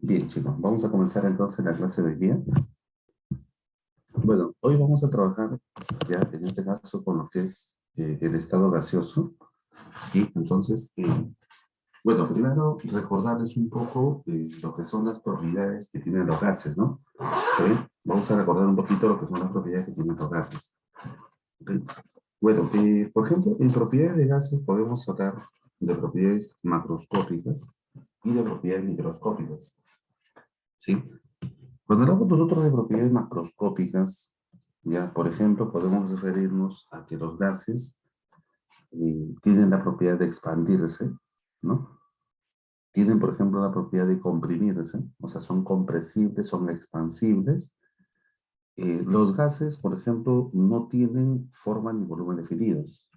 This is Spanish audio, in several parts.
Bien, chicos, vamos a comenzar entonces la clase de hoy día. Bueno, hoy vamos a trabajar ya en este caso con lo que es el estado gaseoso. Sí, entonces, bueno, primero recordarles un poco lo que son las propiedades que tienen los gases, ¿no? Vamos a recordar un poquito lo que son las propiedades que tienen los gases. ¿Ok? Bueno, por ejemplo, en propiedades de gases podemos hablar de propiedades macroscópicas y de propiedades microscópicas. ¿Sí? Cuando hablamos nosotros de propiedades macroscópicas, ya, por ejemplo, podemos referirnos a que los gases tienen la propiedad de expandirse, ¿no? Tienen, por ejemplo, la propiedad de comprimirse, o sea, son compresibles, son expansibles. Los gases, por ejemplo, no tienen forma ni volumen definidos,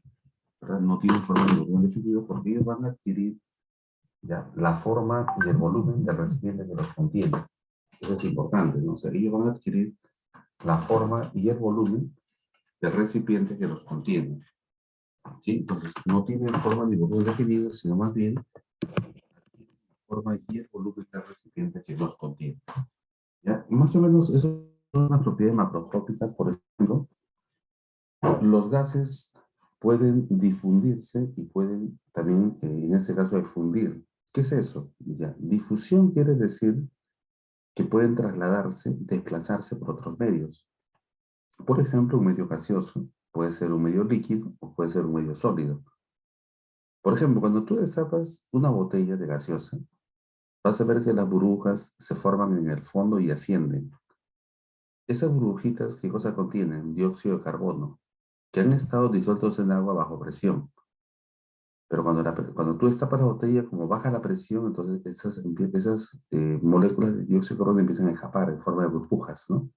¿verdad? No tienen forma ni volumen definido porque ellos van a adquirir ya la forma y el volumen del recipiente que los contiene. Eso es importante, ¿no? O sea, ellos van a adquirir la forma y el volumen del recipiente que los contiene. ¿Sí? Entonces, no tienen forma ni volumen definido, sino más bien forma y el volumen del recipiente que los contiene. ¿Ya? Más o menos, eso son las propiedades macroscópicas. Por ejemplo, los gases pueden difundirse y pueden también, en este caso, difundir. ¿Qué es eso? Ya, difusión quiere decir que pueden trasladarse, desplazarse por otros medios. Por ejemplo, un medio gaseoso puede ser un medio líquido o puede ser un medio sólido. Por ejemplo, cuando tú destapas una botella de gaseosa, vas a ver que las burbujas se forman en el fondo y ascienden. Esas burbujitas, ¿qué cosa contienen? Dióxido de carbono, que han estado disueltos en agua bajo presión. Pero cuando tú destapas la botella, como baja la presión, entonces esas moléculas de dióxido de carbono empiezan a escapar en forma de burbujas, ¿no?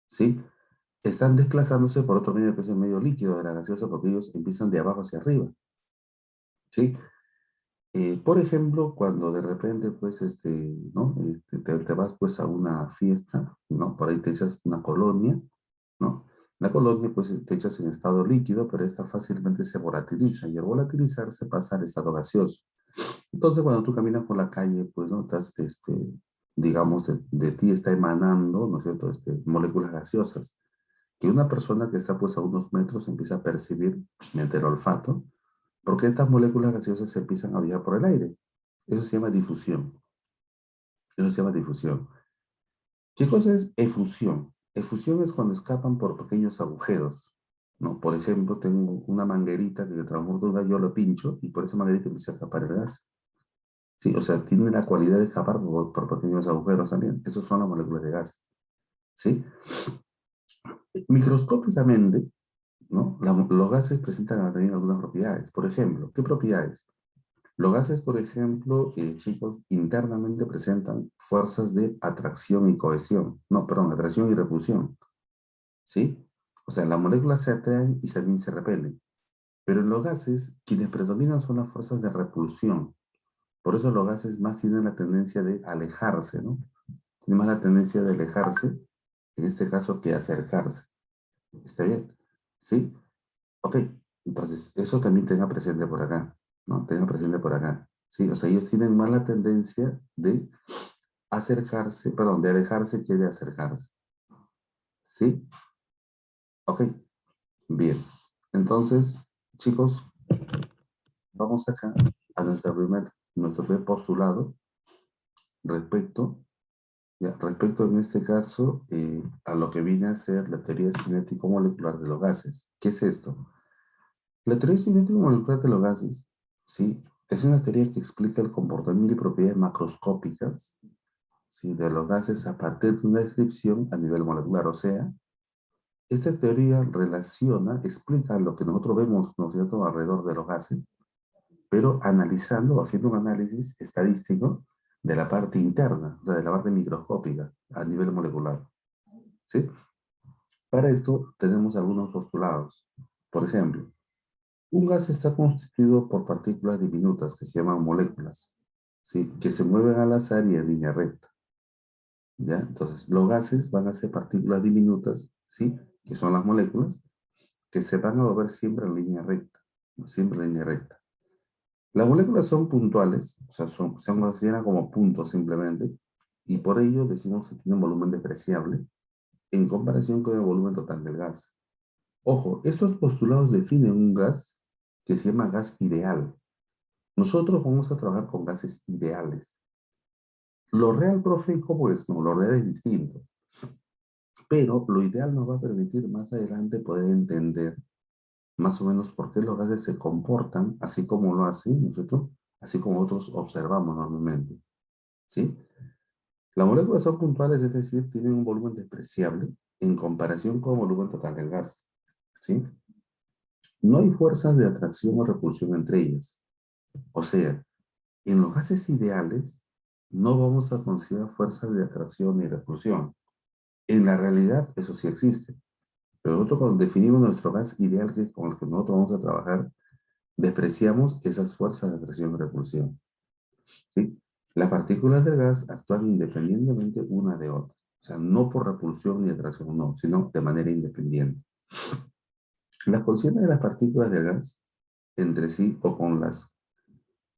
¿Sí? Están desplazándose por otro medio que es el medio líquido de la gaseosa porque ellos empiezan de abajo hacia arriba. ¿Sí? Por ejemplo, cuando de repente, pues, ¿no? Te vas, pues, a una fiesta, ¿no? Por ahí te echas una colonia, ¿no? La colonia, pues, te echas en estado líquido, pero esta fácilmente se volatiliza, y al volatilizar se pasa al estado gaseoso. Entonces, cuando tú caminas por la calle, pues, notas, digamos, de ti está emanando, ¿no es cierto?, moléculas gaseosas, que una persona que está, pues, a unos metros empieza a percibir mediante el olfato, porque estas moléculas gaseosas se empiezan a viajar por el aire. Eso se llama difusión. Eso se llama difusión. ¿Qué cosa es efusión? Efusión es cuando escapan por pequeños agujeros, ¿no? Por ejemplo, tengo una manguerita que de transborda, yo lo pincho y por esa manguerita empieza a escapar el gas. Sí, o sea, tiene la cualidad de escapar por pequeños agujeros también. Esos son las moléculas de gas. ¿Sí? Microscópicamente, ¿no? Los gases presentan también algunas propiedades. Por ejemplo, ¿qué propiedades? Los gases, por ejemplo, chicos, internamente presentan fuerzas de atracción y cohesión. No, perdón, atracción y repulsión. ¿Sí? O sea, las moléculas se atraen y también se repelen. Pero en los gases, quienes predominan son las fuerzas de repulsión. Por eso los gases más tienen la tendencia de alejarse, ¿no? Tienen más la tendencia de alejarse, en este caso, que acercarse. ¿Está bien? ¿Sí? Ok, entonces eso también tenga presente por acá, ¿no? Tenga presente por acá, ¿sí? O sea, ellos tienen más la tendencia de acercarse, perdón, de alejarse que de acercarse, ¿sí? Ok, bien. Entonces, chicos, vamos acá a nuestro primer postulado respecto, ya, respecto en este caso a lo que viene a ser la teoría cinético-molecular de los gases. ¿Qué es esto? La teoría cinético-molecular de los gases, ¿sí? Es una teoría que explica el comportamiento y propiedades macroscópicas, ¿sí? De los gases a partir de una descripción a nivel molecular. O sea, esta teoría relaciona, explica lo que nosotros vemos, ¿no es cierto?, alrededor de los gases, pero analizando o haciendo un análisis estadístico de la parte interna, o sea, de la parte microscópica a nivel molecular, ¿sí? Para esto tenemos algunos postulados. Por ejemplo, un gas está constituido por partículas diminutas que se llaman moléculas, ¿sí? Que se mueven al azar y en línea recta, ¿ya? Entonces, los gases van a ser partículas diminutas, ¿sí? Que son las moléculas, que se van a mover siempre en línea recta, ¿no? Siempre en línea recta. Las moléculas son puntuales, o sea, se consideran como puntos simplemente, Y por ello decimos que tiene un volumen despreciable en comparación con el volumen total del gas. Ojo, estos postulados definen un gas que se llama gas ideal. Nosotros vamos a trabajar con gases ideales. Lo real, profe, ¿cómo es? No, lo real es distinto. Pero lo ideal nos va a permitir más adelante poder entender más o menos por qué los gases se comportan así como lo hacen, ¿no es cierto? Así como otros observamos normalmente, ¿sí? Las moléculas son puntuales, es decir, tienen un volumen despreciable en comparación con el volumen total del gas, ¿sí? No hay fuerzas de atracción o repulsión entre ellas. O sea, en los gases ideales no vamos a considerar fuerzas de atracción ni repulsión. En la realidad, eso sí existe. Pero nosotros cuando definimos nuestro gas ideal, que es con el que nosotros vamos a trabajar, despreciamos esas fuerzas de atracción y repulsión, ¿sí? Las partículas del gas actúan independientemente una de otra. O sea, no por repulsión ni atracción, no, sino de manera independiente. Las colisiones de las partículas del gas entre sí o con las,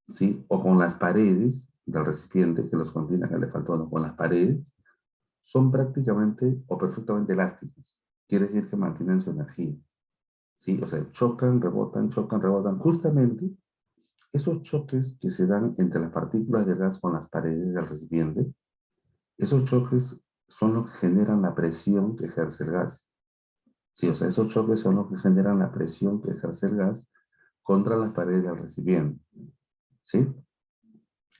¿sí? O con las paredes del recipiente que los contiene, acá le faltó, ¿no? Con las paredes, son prácticamente o perfectamente elásticas. Quiere decir que mantienen su energía, ¿sí? O sea, chocan, rebotan, chocan, rebotan. Justamente esos choques que se dan entre las partículas de gas con las paredes del recipiente, esos choques son los que generan la presión que ejerce el gas. Sí, o sea, esos choques son los que generan la presión que ejerce el gas contra las paredes del recipiente. ¿Sí?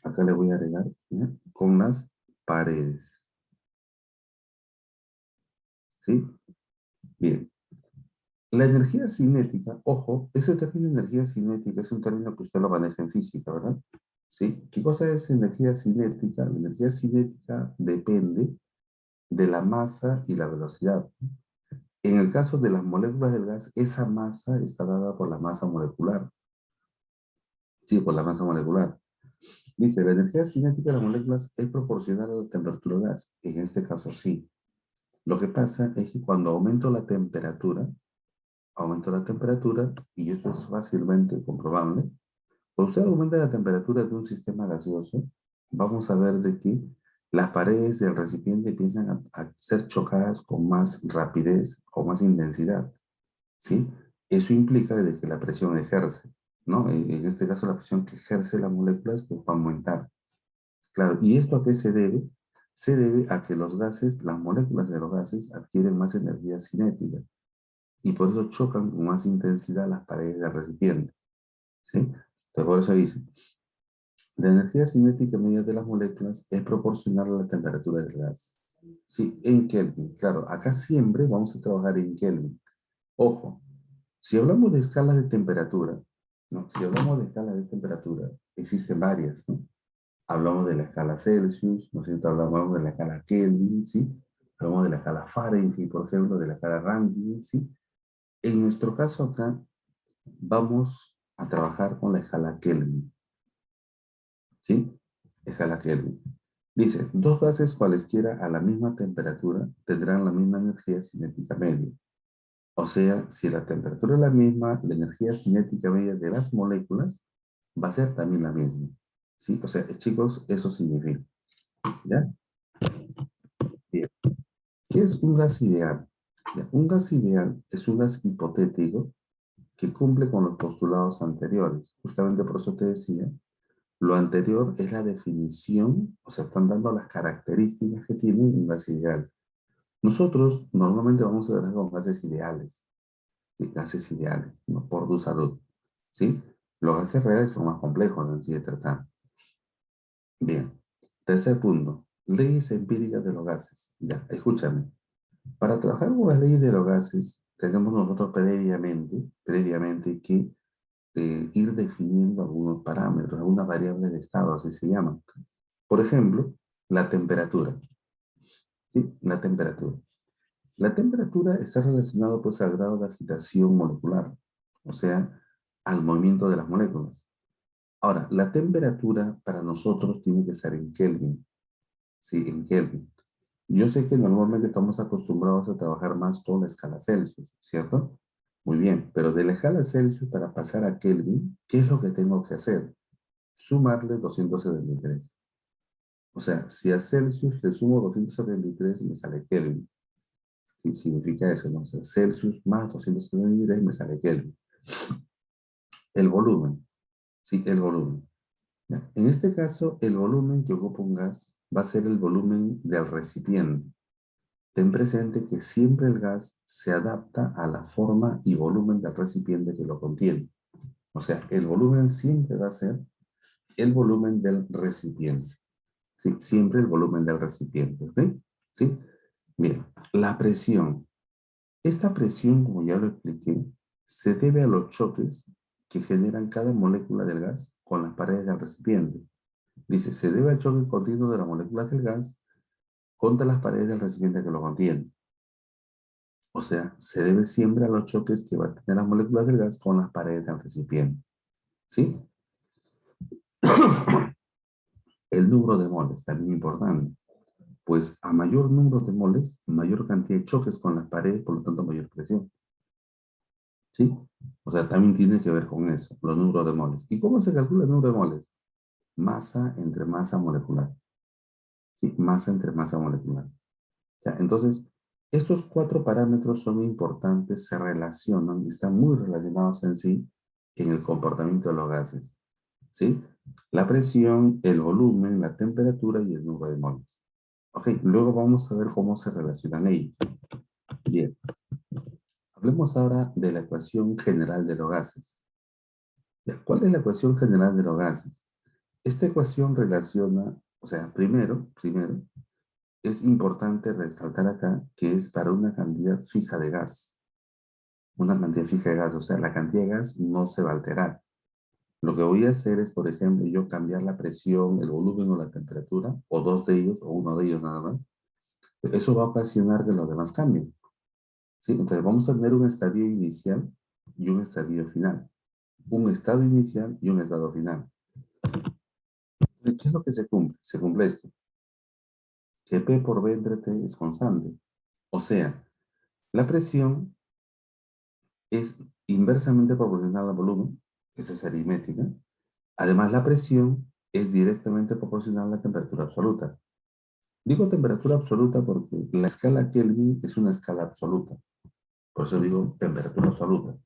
Acá le voy a agregar, ¿ya? Con las paredes. ¿Sí? Bien. La energía cinética, ojo, ese término energía cinética es un término que usted lo maneja en física, ¿verdad? ¿Sí? ¿Qué cosa es energía cinética? La energía cinética depende de la masa y la velocidad. En el caso de las moléculas del gas, esa masa está dada por la masa molecular. Sí, por la masa molecular. Dice, la energía cinética de las moléculas es proporcional a la temperatura del gas. En este caso, sí. Lo que pasa es que cuando aumento la temperatura, y esto es fácilmente comprobable, cuando usted aumenta la temperatura de un sistema gaseoso, vamos a ver de que las paredes del recipiente empiezan a ser chocadas con más rapidez, con más intensidad, ¿sí? Eso implica de que la presión ejerce, ¿no? En este caso, la presión que ejerce las moléculas pues, va a aumentar. Claro, ¿y esto a qué se debe? Se debe a que los gases, las moléculas de los gases adquieren más energía cinética y por eso chocan con más intensidad las paredes del recipiente, ¿sí? Entonces, por eso dice, la energía cinética media de las moléculas es proporcional a la temperatura del gas. Sí, en Kelvin. Claro, acá siempre vamos a trabajar en Kelvin. Ojo, si hablamos de escalas de temperatura, ¿no? Si hablamos de escalas de temperatura, existen varias, ¿no? Hablamos de la escala Celsius, ¿no es cierto? Hablamos de la escala Kelvin, ¿sí? Hablamos de la escala Fahrenheit, por ejemplo, de la escala Rankine, ¿sí? En nuestro caso acá, vamos a trabajar con la escala Kelvin, ¿sí? Escala Kelvin. Dice, dos gases cualesquiera a la misma temperatura tendrán la misma energía cinética media. O sea, si la temperatura es la misma, la energía cinética media de las moléculas va a ser también la misma. ¿Sí? O sea, chicos, eso significa. ¿Ya? Bien. ¿Qué es un gas ideal? Ya, un gas ideal es un gas hipotético que cumple con los postulados anteriores. Justamente por eso te decía, lo anterior es la definición, o sea, están dando las características que tiene un gas ideal. Nosotros normalmente vamos a trabajar con gases ideales, ¿sí? Gases ideales, no por tu salud, ¿sí? Los gases reales son más complejos en sí de tratar. Bien, tercer punto, leyes empíricas de los gases. Ya, escúchame. Para trabajar con las leyes de los gases, tenemos nosotros previamente que ir definiendo algunos parámetros, algunas variables de estado, así se llaman. Por ejemplo, la temperatura. ¿Sí? La temperatura. La temperatura está relacionada pues al grado de agitación molecular, o sea, al movimiento de las moléculas. Ahora, la temperatura para nosotros tiene que estar en Kelvin, sí, en Kelvin. Yo sé que normalmente estamos acostumbrados a trabajar más con la escala Celsius, ¿cierto? Muy bien, pero de la escala Celsius para pasar a Kelvin, ¿qué es lo que tengo que hacer? Sumarle 273. O sea, si a Celsius le sumo 273, me sale Kelvin. Sí, significa eso, ¿no? O sea, Celsius más 273 me sale Kelvin. El volumen, sí, el volumen. ¿Ya? En este caso, el volumen que ocupa un gas va a ser el volumen del recipiente. Ten presente que siempre el gas se adapta a la forma y volumen del recipiente que lo contiene. O sea, el volumen siempre va a ser el volumen del recipiente. ¿Sí? Siempre el volumen del recipiente. ¿Ok? ¿Sí? Bien, la presión. Esta presión, como ya lo expliqué, se debe a los choques que generan cada molécula del gas con las paredes del recipiente. Dice, se debe al choque continuo de las moléculas del gas contra las paredes del recipiente que lo contiene. O sea, se debe siempre a los choques que van a tener las moléculas del gas con las paredes del recipiente. ¿Sí? El número de moles, también importante. Pues a mayor número de moles, mayor cantidad de choques con las paredes, por lo tanto mayor presión. ¿Sí? O sea, también tiene que ver con eso, los números de moles. ¿Y cómo se calcula el número de moles? Masa entre masa molecular. ¿Sí? Masa entre masa molecular. ¿Ya? Entonces, estos cuatro parámetros son importantes, se relacionan, están muy relacionados en sí en el comportamiento de los gases. ¿Sí? La presión, el volumen, la temperatura y el número de moles. Ok, luego vamos a ver cómo se relacionan ellos. Bien, hablemos ahora de la ecuación general de los gases. Ya, ¿cuál es la ecuación general de los gases? Esta ecuación relaciona, o sea, primero, es importante resaltar acá que es para una cantidad fija de gas. Una cantidad fija de gas, o sea, la cantidad de gas no se va a alterar. Lo que voy a hacer es, por ejemplo, yo cambiar la presión, el volumen o la temperatura, o dos de ellos, o uno de ellos nada más. Eso va a ocasionar que los demás cambien. ¿Sí? Entonces vamos a tener un estadio inicial y un estadio final. Un estado inicial y un estado final. ¿Qué es lo que se cumple? Se cumple esto. Que P por B entre T es constante. O sea, la presión es inversamente proporcional al volumen. Esto es aritmética. Además, la presión es directamente proporcional a la temperatura absoluta. Digo temperatura absoluta porque la escala Kelvin es una escala absoluta. Por eso digo temperatura absoluta.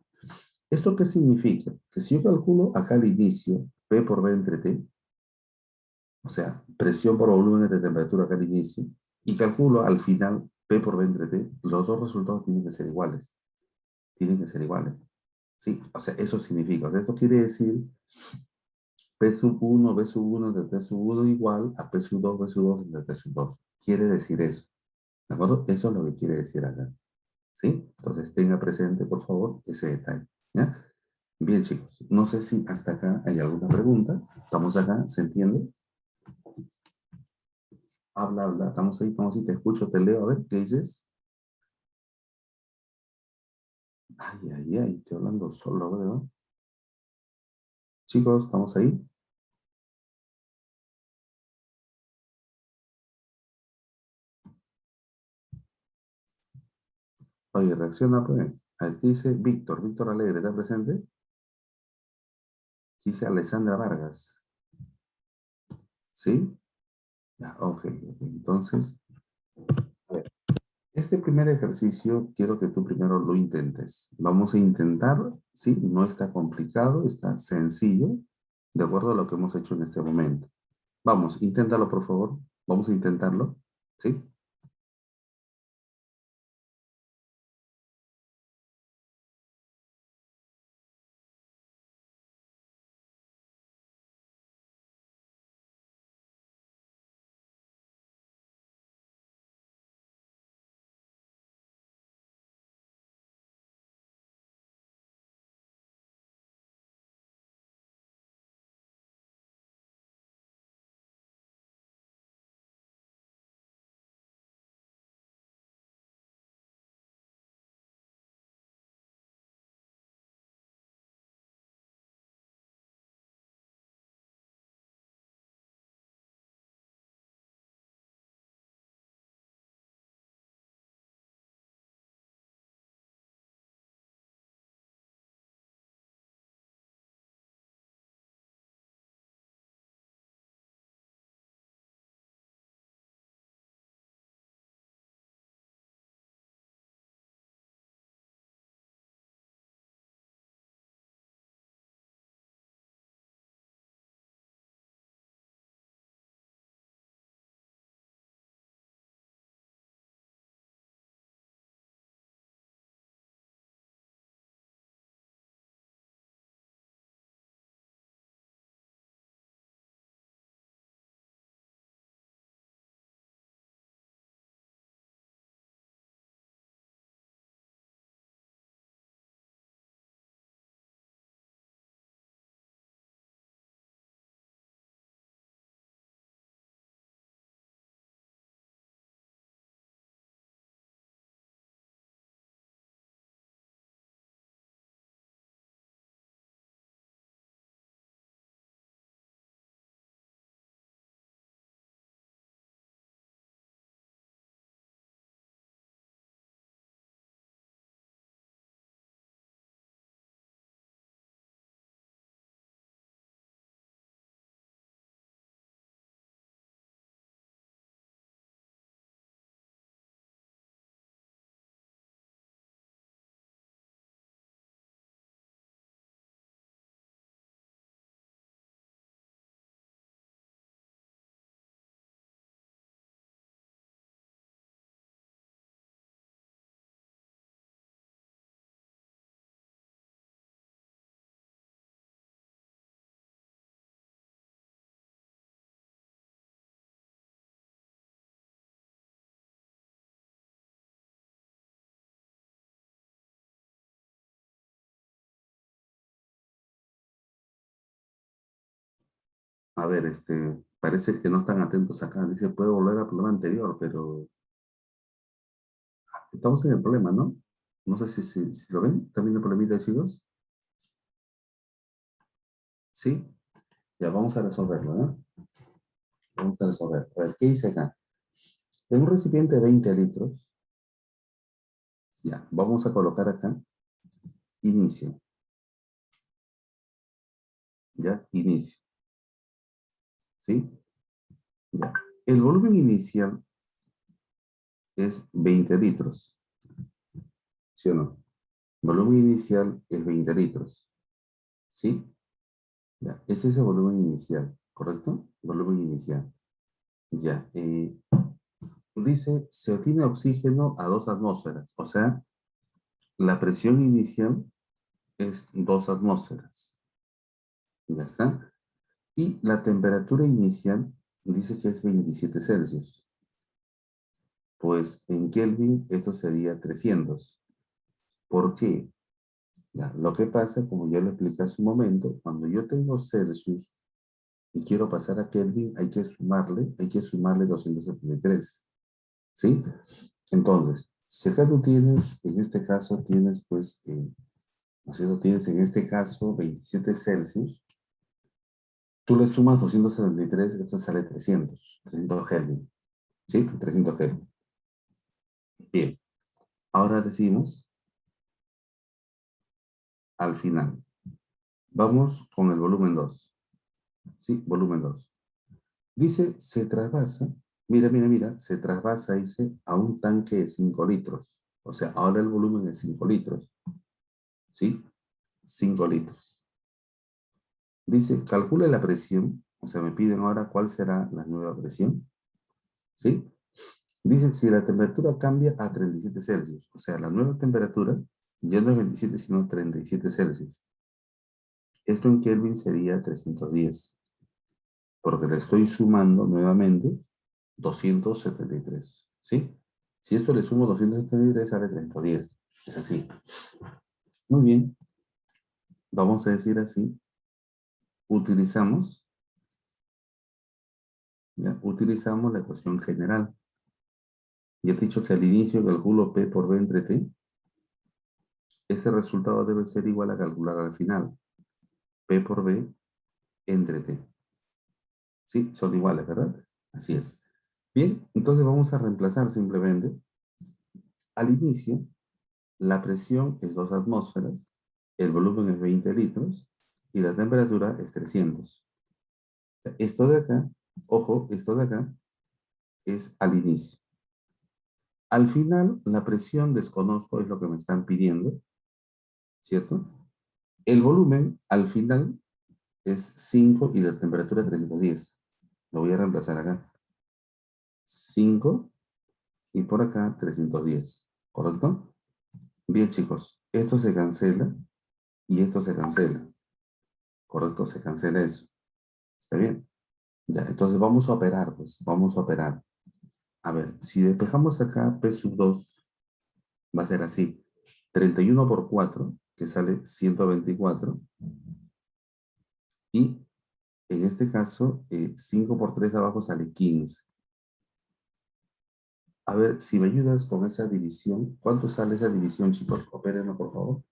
¿Esto qué significa? Que si yo calculo acá al inicio P por B entre T, o sea, presión por volumen de temperatura acá al inicio, y calculo al final P por B entre T, los dos resultados tienen que ser iguales. Tienen que ser iguales. ¿Sí? O sea, eso significa, o sea, esto quiere decir P sub 1, B sub 1 entre T sub 1 igual a P sub 2, B sub 2 entre T sub 2. Quiere decir eso. ¿De acuerdo? Eso es lo que quiere decir acá. ¿Sí? Entonces tenga presente, por favor, ese detalle. ¿Ya? Bien, chicos. No sé si hasta acá hay alguna pregunta. ¿Estamos acá? ¿Se entiende? Habla, habla. Estamos ahí. Te escucho, te leo. A ver, ¿qué dices? Ay, ay, ay. Estoy hablando solo, ¿verdad? Chicos, ¿estamos ahí? Oye, reacciona pues. Aquí dice Víctor. Víctor Alegre, ¿está presente? Aquí dice Alessandra Vargas. ¿Sí? Ya, ok. Entonces, a ver. Este primer ejercicio quiero que tú primero lo intentes. Vamos a intentar, ¿sí? No está complicado, está sencillo, de acuerdo a lo que hemos hecho en este momento. Vamos, inténtalo, por favor. Vamos a intentarlo, ¿sí? A ver, parece que no están atentos acá. Dice, puedo volver al problema anterior, pero estamos en el problema, ¿no? No sé si lo ven. ¿También el problemita de chicos? ¿Sí? Ya, vamos a resolverlo, ¿no? Vamos a resolver. A ver, ¿qué dice acá? En un recipiente de 20 litros, ya, vamos a colocar acá, inicio. Ya, inicio. ¿Sí? Ya. El volumen inicial es 20 litros. ¿Sí o no? Volumen inicial es 20 litros. ¿Sí? Ya, ese es el volumen inicial, ¿correcto? Volumen inicial. Ya, dice, se obtiene oxígeno a 2 atmósferas, o sea, la presión inicial es 2 atmósferas. Ya está. Y la temperatura inicial dice que es 27 Celsius. Pues en Kelvin esto sería 300. ¿Por qué? Ya, lo que pasa, como ya lo expliqué hace un momento, cuando yo tengo Celsius y quiero pasar a Kelvin, hay que sumarle 273. ¿Sí? Entonces, si acá tú tienes, en este caso tienes pues, ¿no es cierto? Tienes en este caso 27 Celsius, tú le sumas 273, esto sale 300 Kelvin. ¿Sí? 300 Kelvin. Bien, ahora decimos al final. Vamos con el volumen 2. ¿Sí? Volumen 2. Dice, se trasvasa, mira, se trasvasa, dice, a un tanque de 5 litros. O sea, ahora el volumen es 5 litros. ¿Sí? 5 litros. Dice, calcule la presión. O sea, me piden ahora cuál será la nueva presión. ¿Sí? Dice, si la temperatura cambia a 37 Celsius. O sea, la nueva temperatura ya no es 27, sino 37 Celsius. Esto en Kelvin sería 310. Porque le estoy sumando nuevamente 273. ¿Sí? Si esto le sumo 273, sale 310. Es así. Muy bien. Vamos a decir así. Utilizamos, ¿ya? Utilizamos la ecuación general. Ya te he dicho que al inicio calculo P por B entre T. Este resultado debe ser igual a calcular al final. P por B entre T. Sí, son iguales, ¿verdad? Así es. Bien, entonces vamos a reemplazar simplemente. Al inicio, la presión es 2 atmósferas, el volumen es 20 litros y la temperatura es 300. Esto de acá, ojo, esto de acá es al inicio. Al final, la presión desconozco, es lo que me están pidiendo, ¿cierto? El volumen al final es 5 y la temperatura 310. Lo voy a reemplazar acá. 5 y por acá 310. ¿Correcto? Bien, chicos. Esto se cancela y esto se cancela. ¿Correcto? Se cancela eso. ¿Está bien? Ya, entonces vamos a operar, pues. Vamos a operar. A ver, si despejamos acá P sub 2, va a ser así. 31 por 4, que sale 124. Y en este caso, 5 por 3 abajo sale 15. A ver, si me ayudas con esa división. ¿Cuánto sale esa división, chicos? Opérenlo, por favor.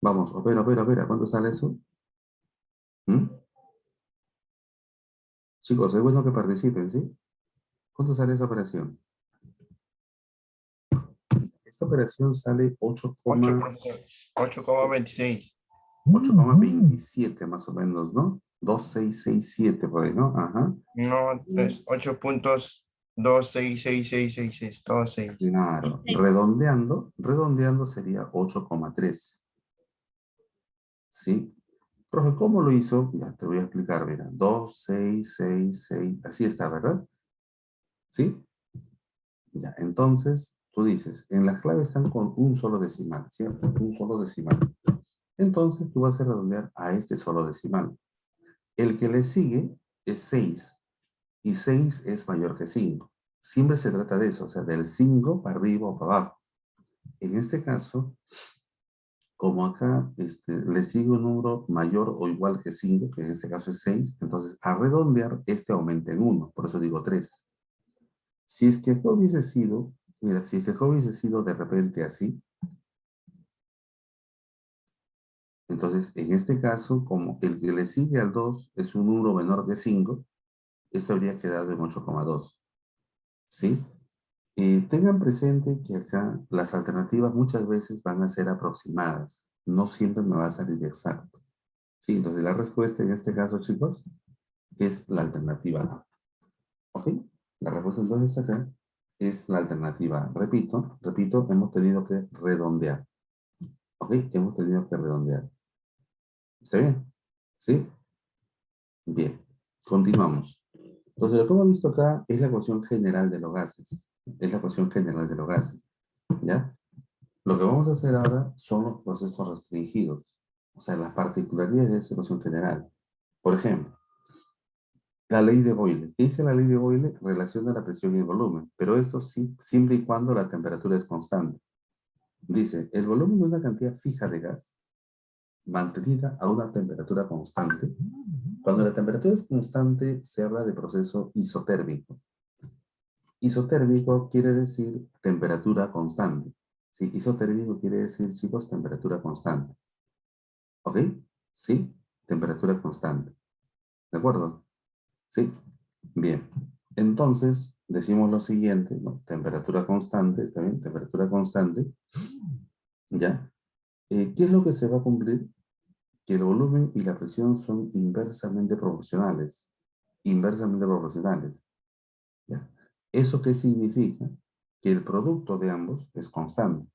Vamos, opera. ¿Cuánto sale eso? ¿Mm? Chicos, es bueno que participen, ¿sí? ¿Cuánto sale esa operación? Esta operación sale 8, profesor. 8,26. 8,27 más o menos, ¿no? 2667 por ahí, ¿no? Ajá. No, es 8,2666666. Todo 6. Claro. Redondeando sería 8,3. ¿Sí? Profe, ¿cómo lo hizo? Ya te voy a explicar, mira. 2666, así está, ¿verdad? ¿Sí? Ya, entonces, tú dices, en las claves están con un solo decimal, ¿cierto? Un solo decimal. Entonces, tú vas a redondear a este solo decimal. El que le sigue es 6, y 6 es mayor que 5. Siempre se trata de eso, o sea, del 5 para arriba o para abajo. En este caso, como acá le sigue un número mayor o igual que 5, que en este caso es 6, entonces a redondear, aumenta en 1, por eso digo 3. Si es que acá hubiese sido, mira, si es que acá hubiese sido de repente así, entonces en este caso, como el que le sigue al 2 es un número menor que 5, esto habría quedado en 8,2. ¿Sí? Tengan presente que acá las alternativas muchas veces van a ser aproximadas. No siempre me va a salir exacto. Sí, entonces la respuesta en este caso, chicos, es la alternativa A. ¿Ok? La respuesta entonces acá es la alternativa A. Repito, hemos tenido que redondear. ¿Ok? Hemos tenido que redondear. ¿Está bien? ¿Sí? Bien. Continuamos. Entonces, lo que hemos visto acá es la ecuación general de los gases. Es la ecuación general de los gases. ¿Ya? Lo que vamos a hacer ahora son los procesos restringidos. O sea, las particularidades de esa ecuación general. Por ejemplo, la ley de Boyle. ¿Qué dice la ley de Boyle? Relaciona la presión y el volumen. Pero esto sí, siempre y cuando la temperatura es constante. Dice, el volumen de una cantidad fija de gas mantenida a una temperatura constante. Cuando la temperatura es constante, se habla de proceso isotérmico. Isotérmico quiere decir temperatura constante. ¿Sí? Isotérmico quiere decir, chicos, temperatura constante. ¿Ok? ¿Sí? Temperatura constante. ¿De acuerdo? ¿Sí? Bien. Entonces, decimos lo siguiente, ¿no? Temperatura constante, ¿está bien? Temperatura constante. ¿Ya? ¿Qué es lo que se va a cumplir? Que el volumen y la presión son inversamente proporcionales. Inversamente proporcionales. ¿Ya? ¿Eso qué significa? Que el producto de ambos es constante.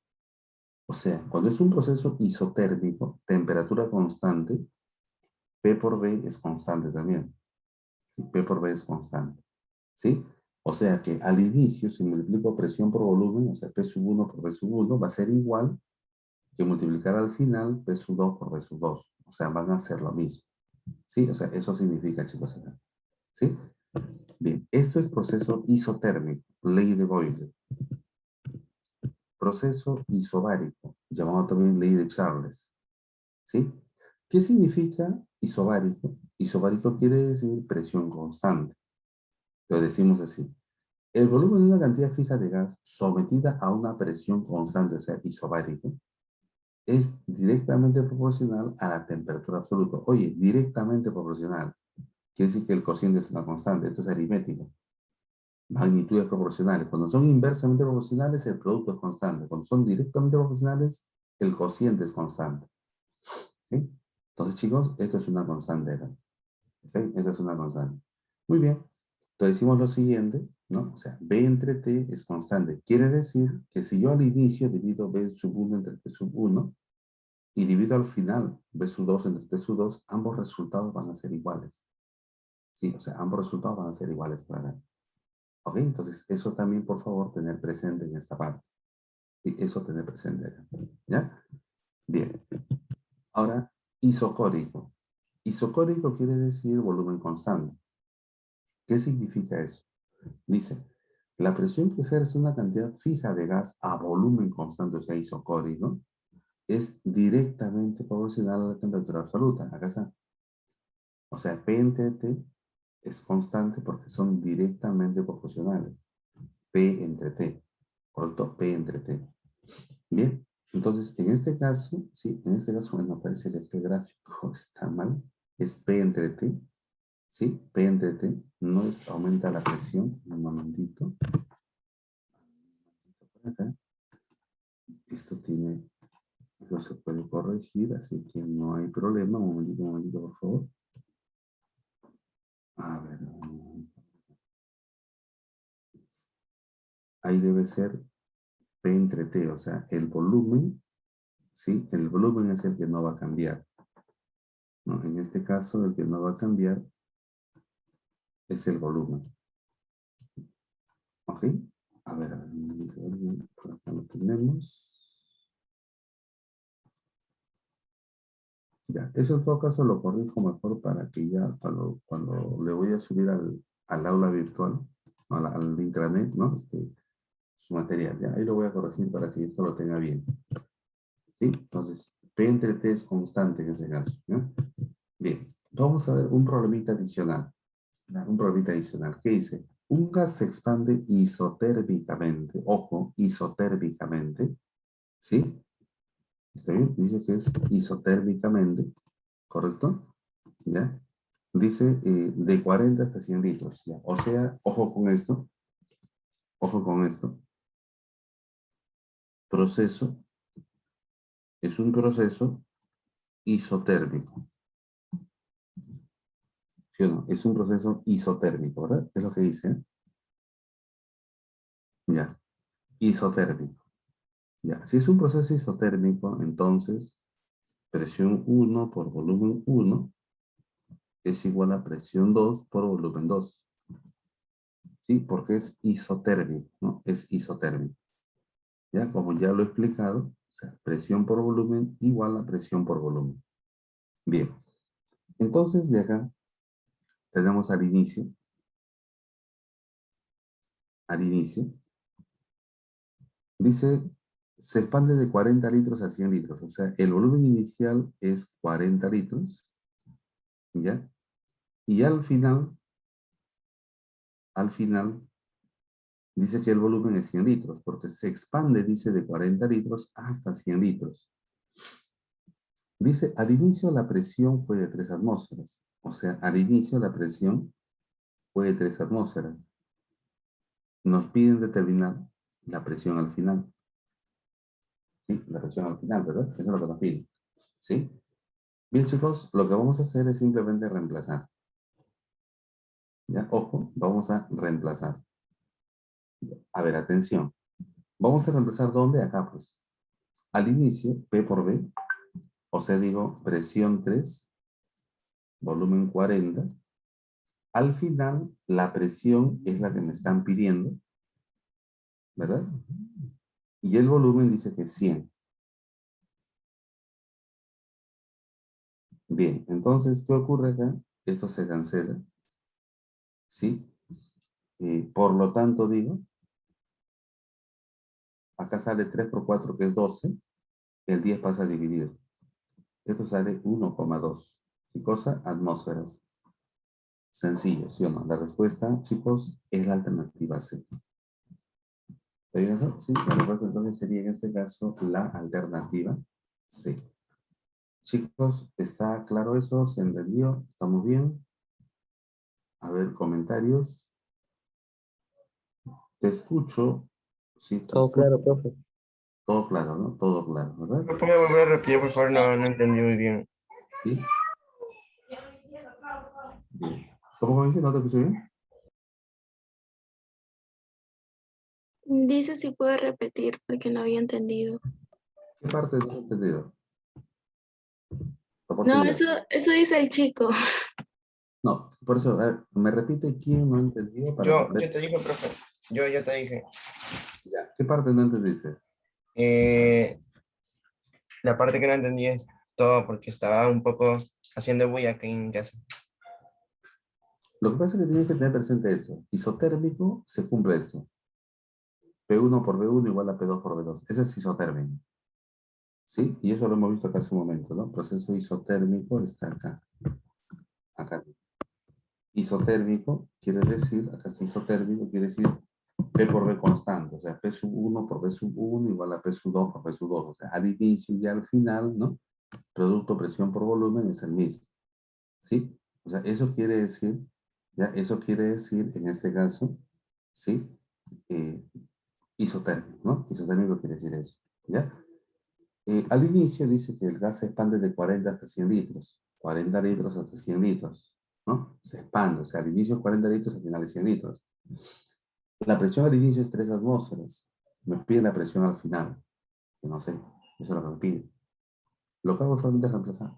O sea, cuando es un proceso isotérmico, temperatura constante, P por B es constante también. ¿Sí? P por B es constante. ¿Sí? O sea que al inicio, si multiplico presión por volumen, o sea, P sub 1 por B sub 1, va a ser igual que multiplicar al final P sub 2 por B sub 2. O sea, van a ser lo mismo. ¿Sí? O sea, eso significa, chicos, acá. ¿Sí? Bien, esto es proceso isotérmico, ley de Boyle. Proceso isobárico, llamado también ley de Charles. ¿Sí? ¿Qué significa isobárico? Isobárico quiere decir presión constante. Lo decimos así. El volumen de una cantidad fija de gas sometida a una presión constante, o sea, isobárico, es directamente proporcional a la temperatura absoluta. Oye, directamente proporcional. Quiere decir que el cociente es una constante, esto es aritmético. Magnitudes proporcionales. Cuando son inversamente proporcionales, el producto es constante. Cuando son directamente proporcionales, el cociente es constante. ¿Sí? Entonces, chicos, esto es una constante acá. ¿Sí? Esto es una constante. Muy bien. Entonces decimos lo siguiente, ¿no? O sea, B entre T es constante. Quiere decir que si yo al inicio divido B sub 1 entre T sub 1 y divido al final B sub 2 entre T sub 2, ambos resultados van a ser iguales. Sí, o sea, ambos resultados van a ser iguales para acá. ¿Ok? Entonces, eso también, por favor, tener presente en esta parte. Sí, eso tener presente acá. ¿Ya? Bien. Ahora, isocórico. Isocórico quiere decir volumen constante. ¿Qué significa eso? Dice, la presión que ejerce una cantidad fija de gas a volumen constante, o sea, isocórico, es directamente proporcional a la temperatura absoluta. Acá está. O sea, P entre T es constante porque son directamente proporcionales. P entre T. Por lo tanto, P entre T. Bien. Entonces, en este caso, sí, en este caso, bueno, parece que este gráfico está mal. Es P entre T. Sí, P entre T. No es aumenta la presión. Un momentito. Acá. Esto tiene, esto se puede corregir, así que no hay problema. Un momentito, por favor. A ver. Ahí debe ser P entre T, o sea, el volumen, ¿sí? El volumen es el que no va a cambiar, ¿no? En este caso, el que no va a cambiar es el volumen. ¿Ok? A ver, por acá lo tenemos. Ya, eso en todo caso lo corrijo mejor para que ya cuando le voy a subir al aula virtual, al intranet, ¿no? Su material, ya, ahí lo voy a corregir para que esto lo tenga bien. ¿Sí? Entonces, P entre T es constante en ese caso. ¿No? Bien, vamos a ver un problemita adicional. ¿No? Un problemita adicional. ¿Qué dice? Un gas se expande isotérmicamente. Ojo, isotérmicamente. ¿Sí? ¿Está bien? Dice que es isotérmicamente. ¿Correcto? ¿Ya? Dice de 40 hasta 100 litros. ¿Ya? O sea, ojo con esto. Ojo con esto. Proceso es un proceso isotérmico. ¿Sí o no? Es un proceso isotérmico, ¿verdad? Es lo que dice. ¿Eh? Ya. Isotérmico. Ya. Si es un proceso isotérmico, entonces presión 1 por volumen 1 es igual a presión 2 por volumen 2. ¿Sí? Porque es isotérmico, ¿no? Es isotérmico. Ya, como ya lo he explicado, o sea, presión por volumen igual a presión por volumen. Bien. Entonces, de acá tenemos al inicio, dice, se expande de 40 litros a 100 litros. O sea, el volumen inicial es 40 litros, ¿ya? Y al final, dice que el volumen es 100 litros, porque se expande, dice, de 40 litros hasta 100 litros. Dice, al inicio la presión fue de 3 atmósferas. O sea, al inicio la presión fue de 3 atmósferas. Nos piden determinar la presión al final. ¿Sí? La presión al final, ¿verdad? Eso es lo que nos piden. ¿Sí? Bien, chicos, lo que vamos a hacer es simplemente reemplazar. ¿Ya? Ojo, vamos a reemplazar. A ver, atención. Vamos a reemplazar ¿dónde? Acá, pues. Al inicio, P por B, o sea, digo, presión 3, volumen 40. Al final, la presión es la que me están pidiendo, ¿verdad? Y el volumen dice que es 100. Bien, entonces, ¿qué ocurre acá? Esto se cancela, ¿sí? Por lo tanto, digo, acá sale 3 por 4, que es 12. El 10 pasa a dividir. Esto sale 1,2. ¿Qué cosa? Atmósferas. Sencillo, ¿sí o no? La respuesta, chicos, es la alternativa C. ¿Está bien eso? Sí, la respuesta entonces sería en este caso la alternativa C. Chicos, ¿está claro eso? ¿Se entendió? ¿Estamos bien? A ver, comentarios. Te escucho. Sí, te Todo escucho. claro, profe. Todo claro, ¿no? Todo claro, ¿verdad? ¿Me puede volver a repetir, por favor? No, no entendí muy bien. Sí. Bien. ¿Cómo dice? ¿No te escuché bien? Dice si puede repetir porque no había entendido. ¿Qué parte no has entendido? No, Oportunidad. eso dice el chico. No, por eso, a ver, me repite quién no entendió para saber. Yo te dije, profe. Yo ya te dije. Ya. ¿Qué parte no entendiste? Eh, la parte que no entendí es todo porque estaba un poco haciendo bulla aquí en casa. Lo que pasa es que tienes que tener presente esto. Isotérmico se cumple esto. P1 por B1 igual a P2 por B2. Ese es isotérmico. ¿Sí? Y eso lo hemos visto acá hace un momento, ¿no? Proceso isotérmico está acá. Acá. Isotérmico quiere decir, acá está isotérmico, quiere decir P por B constante. O sea, P sub 1 por B sub 1 igual a P sub 2 por B sub 2. O sea, al inicio y al final, ¿no? Producto presión por volumen es el mismo. ¿Sí? O sea, eso quiere decir, ya, eso quiere decir, en este caso, ¿sí? Eh, Isotérmico, ¿no? Isotérmico quiere decir eso, ¿ya? Al inicio dice que el gas se expande de 40 hasta 100 litros, 40 litros hasta 100 litros, ¿no? Se expande, o sea, al inicio 40 litros, al final es 100 litros. La presión al inicio es 3 atmósferas. Me pide la presión al final, que no sé, eso es lo que me pide. Lo que hago solamente es reemplazar.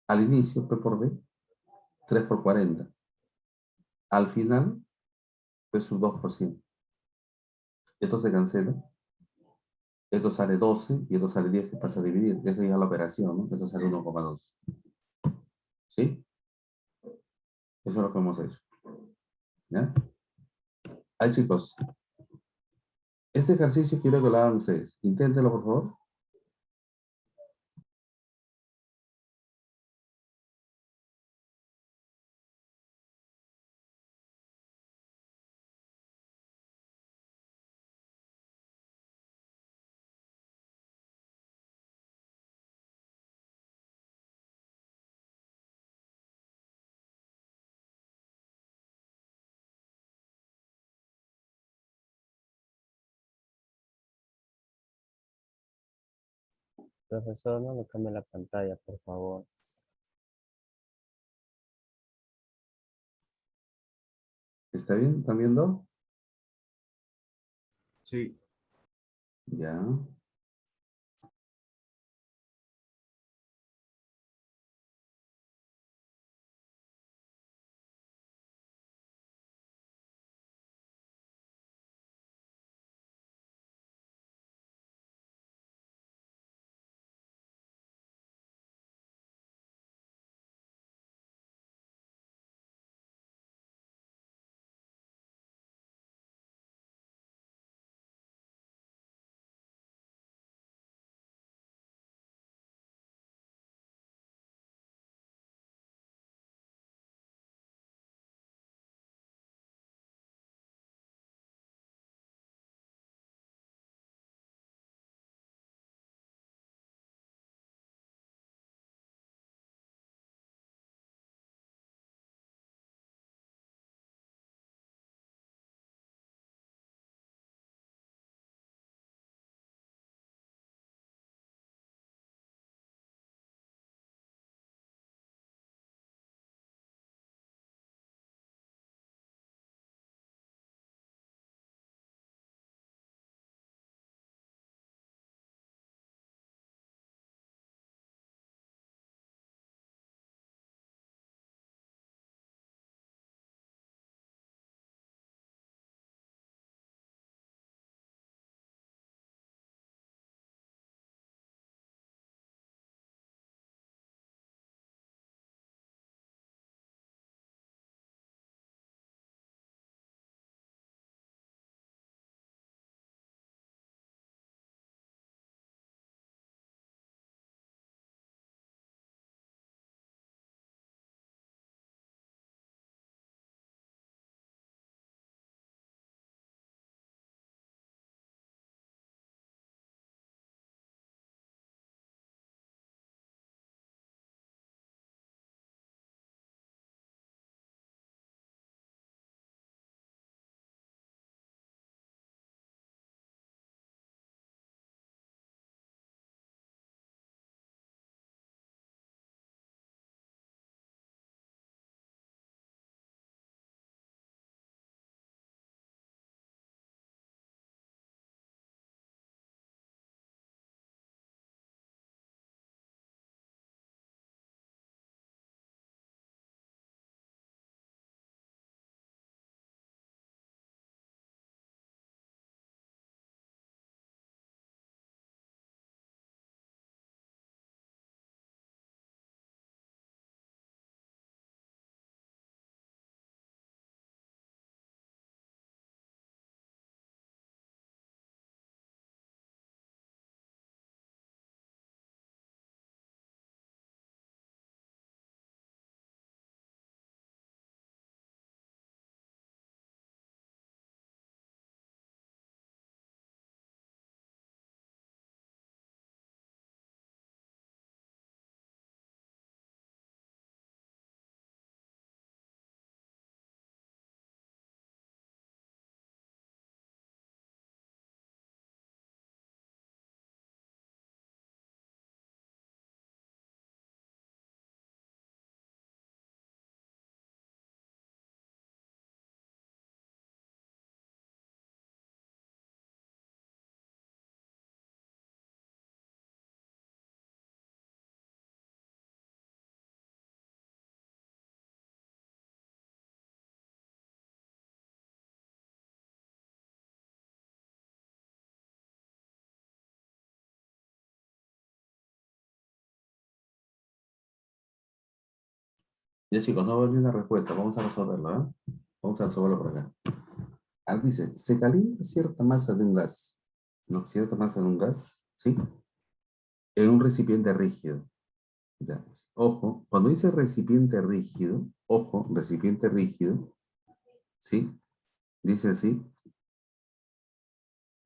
Al inicio, P por B, 3 por 40. Al final, P sub 2%. Esto se cancela. Esto sale 12 y esto sale 10 que pasa a dividir. Esa es ya la operación, ¿no? Esto sale 1,2. ¿Sí? Eso es lo que hemos hecho. ¿Ya? Ahí, chicos. Este ejercicio quiero que lo hagan ustedes. Inténtenlo, por favor. Profesor, no me cambie la pantalla, por favor. ¿Está bien? ¿Están viendo? Sí. Ya. Ya chicos, no veo ni una respuesta. Vamos a resolverlo, ¿eh? Vamos a resolverlo por acá. Dice, se calienta cierta masa de un gas, ¿no? Cierta masa de un gas, ¿sí? En un recipiente rígido. Ya, pues, ojo, cuando dice recipiente rígido, ojo, recipiente rígido, ¿sí? Dice así,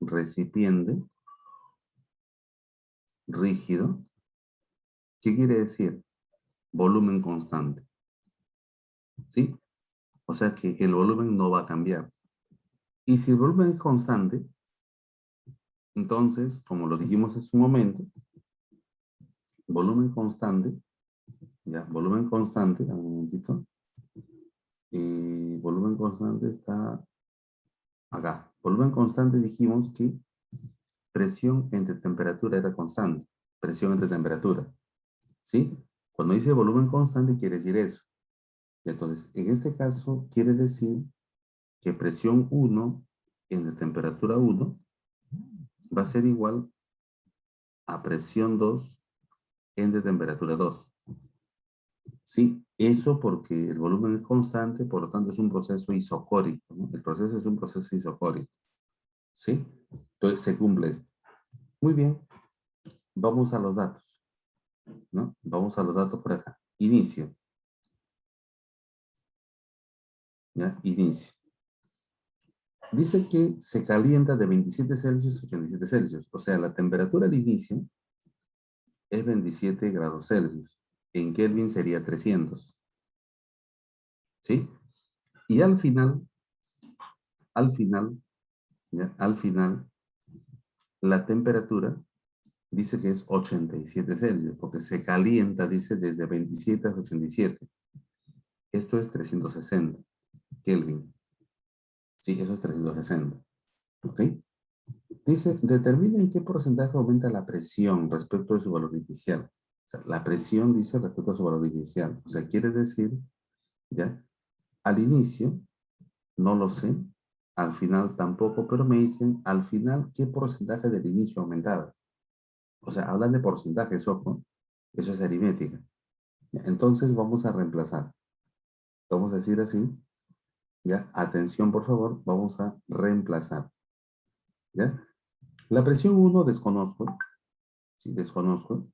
recipiente rígido. ¿Qué quiere decir? Volumen constante, ¿sí? O sea que el volumen no va a cambiar. Y si el volumen es constante, entonces, como lo dijimos en su momento, volumen constante, ya, volumen constante, un momentito, y volumen constante está acá. Volumen constante dijimos que presión entre temperatura era constante, presión entre temperatura, ¿sí? Cuando dice volumen constante quiere decir eso. Y entonces, en este caso quiere decir que presión 1 entre temperatura 1 va a ser igual a presión 2 entre temperatura 2. Sí, eso porque el volumen es constante, por lo tanto es un proceso isocórico, ¿no? El proceso es un proceso isocórico. ¿Sí? Entonces se cumple esto. Muy bien, vamos a los datos, ¿no? Vamos a los datos por acá. Inicio. ¿Ya? Inicio. Dice que se calienta de 27 Celsius a 87 Celsius. O sea, la temperatura al inicio es 27 grados Celsius. En Kelvin sería 300. ¿Sí? Y al final, ¿ya? Al final, la temperatura dice que es 87 Celsius, porque se calienta, dice, desde 27 a 87. Esto es 360 Kelvin. Sí, eso es 360. ¿Ok? Dice, determina en qué porcentaje aumenta la presión respecto de su valor inicial. O sea, la presión dice respecto a su valor inicial. O sea, quiere decir, ¿ya? Al inicio, no lo sé. Al final tampoco, pero me dicen, al final, ¿qué porcentaje del inicio ha aumentado? O sea, hablan de porcentajes, ojo. Eso es aritmética. Entonces vamos a reemplazar. Vamos a decir así, ¿ya? Atención, por favor, vamos a reemplazar, ¿ya? La presión 1 desconozco, ¿sí? Desconozco.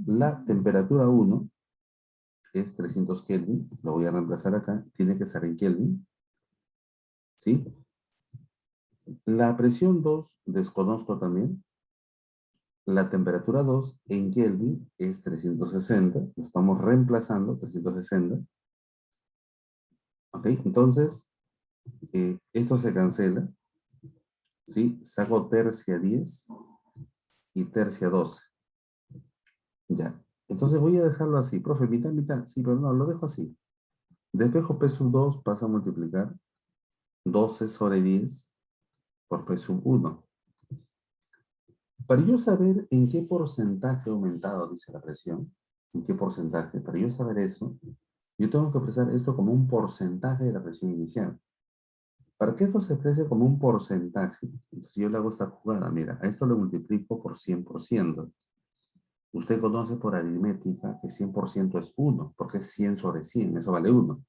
La temperatura 1 es 300 Kelvin, lo voy a reemplazar acá, tiene que estar en Kelvin, ¿sí? La presión 2 desconozco también. La temperatura 2 en Kelvin es 360, lo estamos reemplazando, 360. ¿Ok? Entonces, esto se cancela, ¿sí? Saco tercia 10 y tercia 12. Ya. Entonces voy a dejarlo así. Profe, mitad, mitad. Sí, pero no, lo dejo así. Despejo P sub 2 pasa a multiplicar 12 sobre 10 por P sub 1. Para yo saber en qué porcentaje ha aumentado, dice la presión, en qué porcentaje, para yo saber eso, yo tengo que expresar esto como un porcentaje de la presión inicial. Para que esto se exprese como un porcentaje, entonces yo le hago esta jugada, mira, a esto lo multiplico por 100%. Usted conoce por aritmética que 100% es 1, porque es 100 sobre 100, eso vale 1.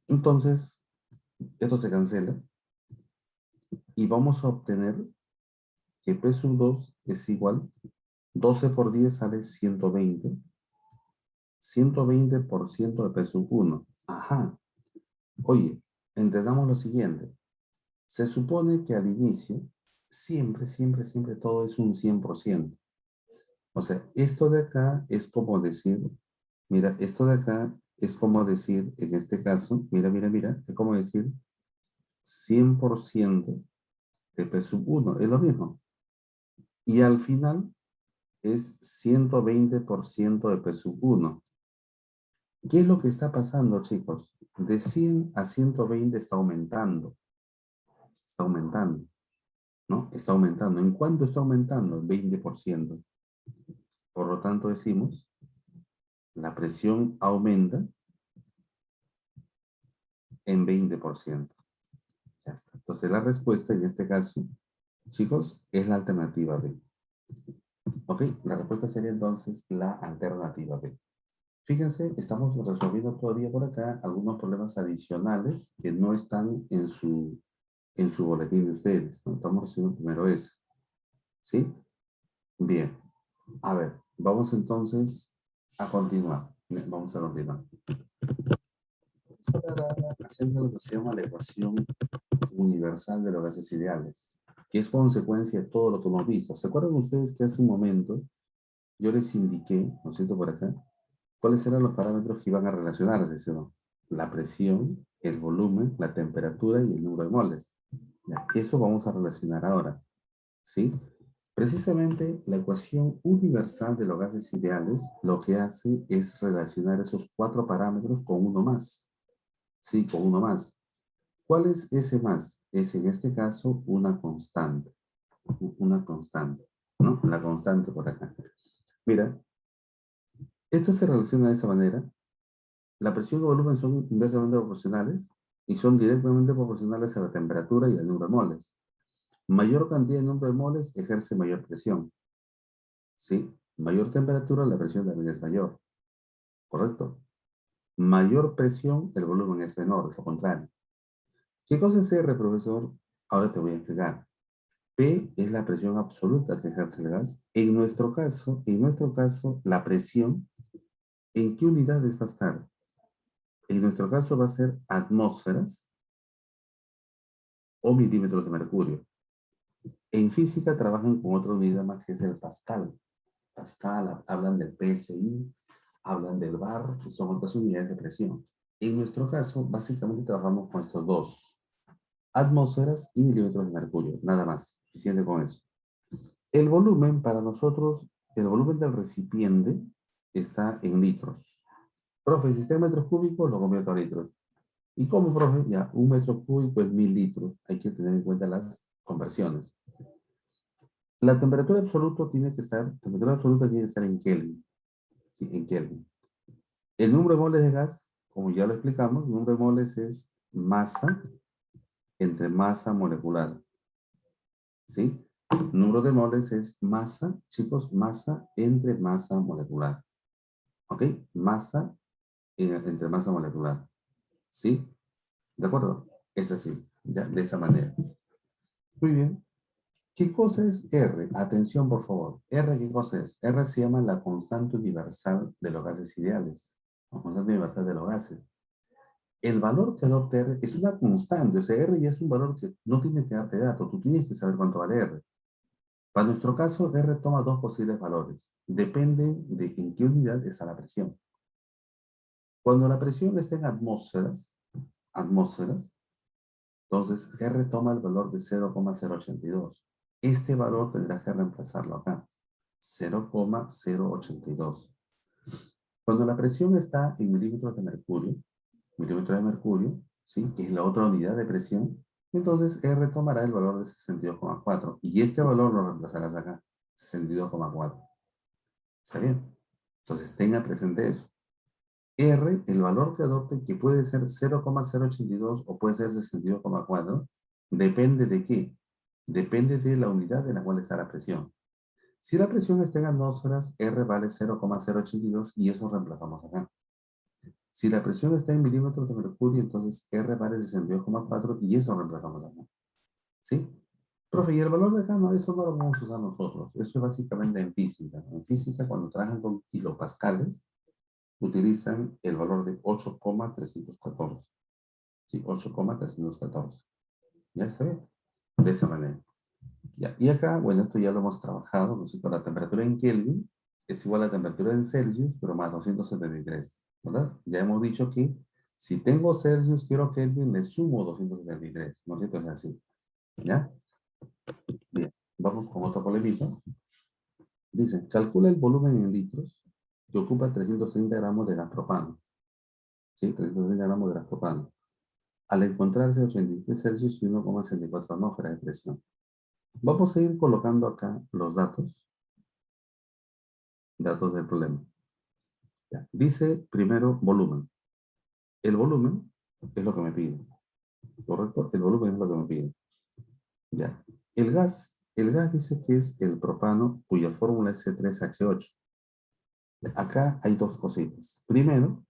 Entonces, esto se cancela y vamos a obtener que P sub 2 es igual, 12 por 10 sale 120, 120% de P sub 1. Ajá. Oye, entendamos lo siguiente. Se supone que al inicio, siempre, siempre, siempre todo es un 100%. O sea, esto de acá es como decir, mira, esto de acá es como decir, en este caso, mira, mira, mira, es como decir 100% de P sub 1, es lo mismo. Y al final es 120% de P sub 1. ¿Qué es lo que está pasando, chicos? De 100 a 120 está aumentando. Está aumentando, ¿no? Está aumentando. ¿En cuánto está aumentando? 20%. Por lo tanto, decimos, la presión aumenta en 20%. Ya está. Entonces, la respuesta en este caso, chicos, es la alternativa B. ¿Ok? La respuesta sería entonces la alternativa B. Fíjense, estamos resolviendo todavía por acá algunos problemas adicionales que no están en su boletín de ustedes, ¿no? Estamos resolviendo primero eso. ¿Sí? Bien. A ver, vamos entonces a continuar. Vamos a continuar. Vamos a hacer lo que se llama la ecuación universal de los gases ideales, que es consecuencia de todo lo que hemos visto. ¿Se acuerdan ustedes que hace un momento yo les indiqué, ¿no es cierto, por acá, cuáles eran los parámetros que iban a relacionarse, ¿sí o no? La presión, el volumen, la temperatura y el número de moles. Ya, eso vamos a relacionar ahora, ¿sí? Precisamente la ecuación universal de los gases ideales lo que hace es relacionar esos 4 parámetros con uno más. Sí, con uno más. ¿Cuál es ese más? Es en este caso una constante. Una constante, ¿no? La constante por acá. Mira, esto se relaciona de esta manera. La presión y el volumen son inversamente proporcionales y son directamente proporcionales a la temperatura y al número de moles. Mayor cantidad de número de moles ejerce mayor presión. ¿Sí? Mayor temperatura, la presión también es mayor. ¿Correcto? Mayor presión, el volumen es menor, es lo contrario. ¿Qué cosa es R, profesor? Ahora te voy a explicar. P es la presión absoluta que ejerce el gas. En nuestro caso, la presión, ¿en qué unidades va a estar? En nuestro caso va a ser atmósferas o milímetros de mercurio. En física trabajan con otra unidad más que es el Pascal. Pascal, hablan del PSI, hablan del bar, que son otras unidades de presión. En nuestro caso, básicamente trabajamos con estos dos. Atmósferas y milímetros de mercurio, nada más, suficiente con eso. El volumen para nosotros, el volumen del recipiente está en litros. Profe, si está en metros cúbicos, lo convierto a litros. ¿Y cómo, profe? Ya, 1 metro cúbico es 1000 litros. Hay que tener en cuenta las conversiones. La temperatura absoluta tiene que estar en Kelvin. Sí, en Kelvin. El número de moles de gas, como ya lo explicamos, el número de moles es masa entre masa molecular. ¿Sí? Número de moles es masa, chicos, masa entre masa molecular. ¿Ok? Masa entre masa molecular. ¿Sí? ¿De acuerdo? Es así, ya, de esa manera. Muy bien. ¿Qué cosa es R? Atención, por favor. ¿R qué cosa es? R se llama la constante universal de los gases ideales. La constante universal de los gases. El valor que adopta R es una constante. O sea, R ya es un valor que no tiene que darte datos. Tú tienes que saber cuánto vale R. Para nuestro caso, R toma dos posibles valores. Depende de en qué unidad está la presión. Cuando la presión está en atmósferas, entonces R toma el valor de 0,082. Este valor tendrás que reemplazarlo acá. 0,082. Cuando la presión está en milímetros de mercurio, ¿sí? Que es la otra unidad de presión, entonces R tomará el valor de 62,4. Y este valor lo reemplazarás acá. 62,4. ¿Está bien? Entonces tenga presente eso. R, el valor que adopte, que puede ser 0,082 o puede ser 62,4, depende de qué. Depende de la unidad en la cual está la presión. Si la presión está en atmósferas, R vale 0,082 y eso reemplazamos acá. Si la presión está en milímetros de mercurio, entonces R vale 62,4 y eso reemplazamos acá. ¿Sí? Profe, y el valor de acá, no, eso no lo vamos a usar nosotros. Eso es básicamente en física. En física, cuando trabajan con kilopascales, utilizan el valor de 8,314. Sí, 8,314. ¿Ya está bien? De esa manera. Ya. Y acá, bueno, esto ya lo hemos trabajado, ¿no es cierto? La temperatura en Kelvin es igual a la temperatura en Celsius, pero más 273, ¿verdad? Ya hemos dicho que si tengo Celsius, quiero Kelvin, le sumo 273, ¿no es cierto? Es así. ¿Ya? Bien. Vamos con otro problemita. Dice, calcula el volumen en litros que ocupa 330 gramos de gas propano. ¿Sí? 330 gramos de gas propano. Al encontrarse 83 Celsius y 1,64 atmósferas de presión. Vamos a ir colocando acá los datos del problema. Ya. Dice primero volumen. El volumen es lo que me pide. ¿Correcto? El volumen es lo que me pide. Ya. El gas dice que es el propano cuya fórmula es C3H8. Acá hay dos cositas. Primero,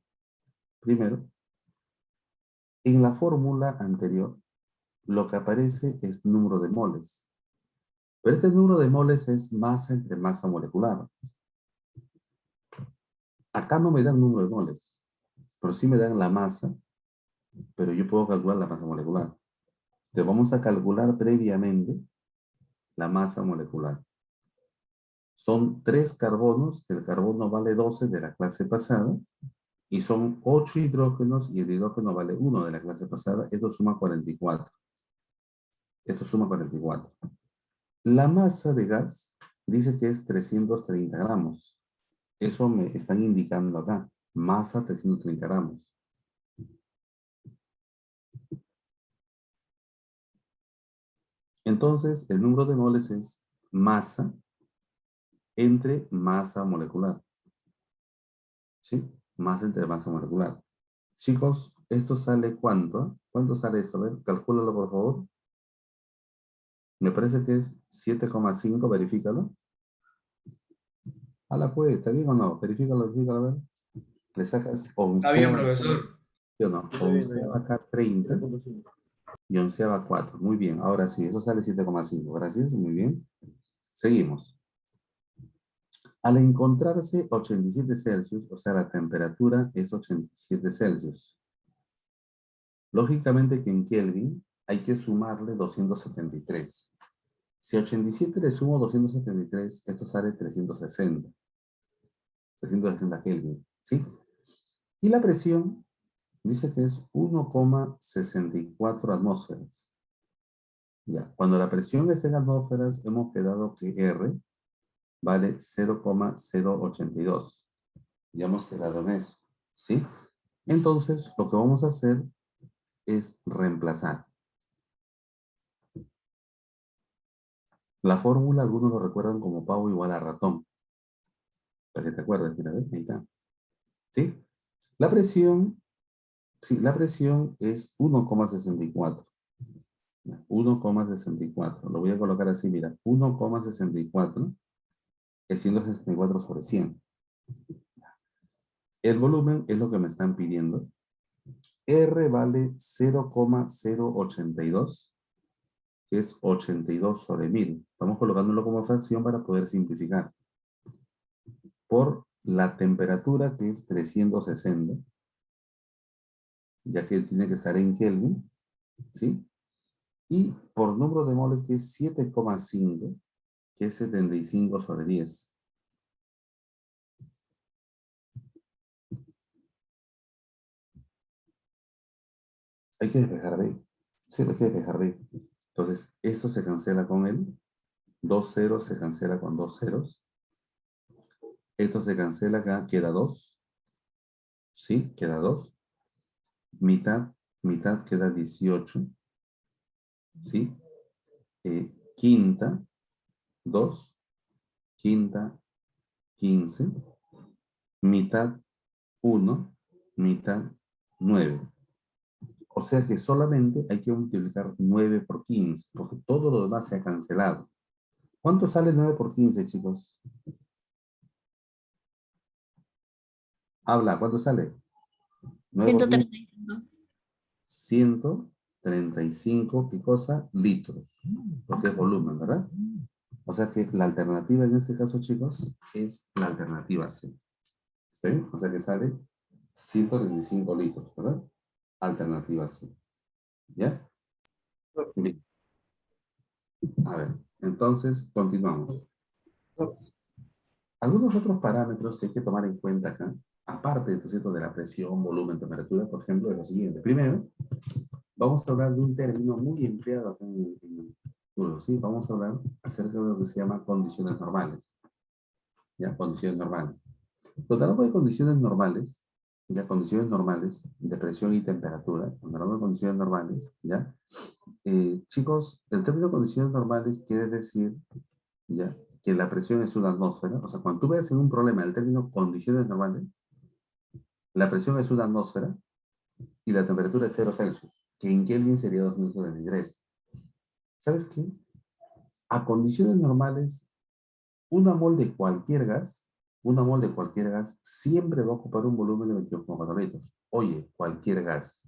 en la fórmula anterior, lo que aparece es número de moles. Pero este número de moles es masa entre masa molecular. Acá no me dan número de moles, pero sí me dan la masa, pero yo puedo calcular la masa molecular. Entonces vamos a calcular previamente la masa molecular. Son 3 carbonos, el carbono vale 12 de la clase pasada, y son 8 hidrógenos, y el hidrógeno vale 1 de la clase pasada, esto suma 44. Esto suma 44. La masa de gas dice que es 330 gramos. Eso me están indicando acá. Masa 330 gramos. Entonces, el número de moles es masa entre masa molecular. ¿Sí? Masa entre masa molecular. Chicos, ¿esto sale cuánto? ¿Cuánto sale esto? A ver, calcúlalo por favor. Me parece que es 7,5, verifícalo. A la pues, ¿está bien o no? Verifícalo, verifícalo, a ver. Le sacas Está bien, onceava, profesor. ¿sí o no? Onceava acá 30 y onceava 4. Muy bien, ahora sí, eso sale 7,5. Gracias, muy bien. Seguimos. Al encontrarse 87 Celsius, o sea, la temperatura es 87 Celsius. Lógicamente que en Kelvin hay que sumarle 273. Si a 87 le sumo 273, esto sale 360. 360 Kelvin, ¿sí? Y la presión dice que es 1,64 atmósferas. Ya, cuando la presión esté en atmósferas, hemos quedado que R vale 0,082. Ya hemos quedado en eso, ¿sí? Entonces, lo que vamos a hacer es reemplazar. La fórmula, algunos lo recuerdan como pavo igual a ratón. Para que te acuerdes, mira, ¿ves? Ahí está. ¿Sí? La presión, sí, la presión es 1,64. 1,64. Lo voy a colocar así, mira. 1,64 es 164 sobre 100. El volumen es lo que me están pidiendo. R vale 0,082, que es 82 sobre 1000. Estamos colocándolo como fracción para poder simplificar. Por la temperatura, que es 360, ya que tiene que estar en Kelvin, ¿sí? Y por número de moles, que es 7,5, que es 75 sobre 10. Hay que despejar B. Sí, hay que despejar B. Entonces, esto se cancela con él. 2 ceros se cancela con 2 ceros. Esto se cancela acá, queda 2. ¿Sí? Queda 2. Mitad, mitad queda 18. ¿Sí? Quinta, 2. Quinta, 15. Mitad, 1. Mitad, 9. O sea que solamente hay que multiplicar 9 por 15, porque todo lo demás se ha cancelado. ¿Cuánto sale 9 por 15, chicos? Habla, ¿cuánto sale? 9 por 15. 135. 135, ¿qué cosa? Litros. Porque es volumen, ¿verdad? O sea que la alternativa en este caso, chicos, es la alternativa C. ¿Está bien? O sea que sale 135 litros, ¿verdad? Alternativa C. ¿Ya? Bien. A ver, entonces continuamos. Algunos otros parámetros que hay que tomar en cuenta acá, aparte, ¿no es cierto?, de la presión, volumen, temperatura, por ejemplo, es lo siguiente. Primero, vamos a hablar de un término muy empleado acá en el curso, ¿sí? Vamos a hablar acerca de lo que se llama condiciones normales. ¿Ya? Condiciones normales. Cuando hablamos de condiciones normales, ya condiciones normales de presión y temperatura, cuando hablamos de condiciones normales, ¿ya? Chicos, el término condiciones normales quiere decir, ¿ya?, que la presión es una atmósfera. O sea, cuando tú ves en un problema el término condiciones normales, la presión es una atmósfera y la temperatura es 0 Celsius, que en Kelvin sería 273. ¿Sabes qué? A condiciones normales, una mol de cualquier gas, siempre va a ocupar un volumen de 22,4 litros. Oye, cualquier gas.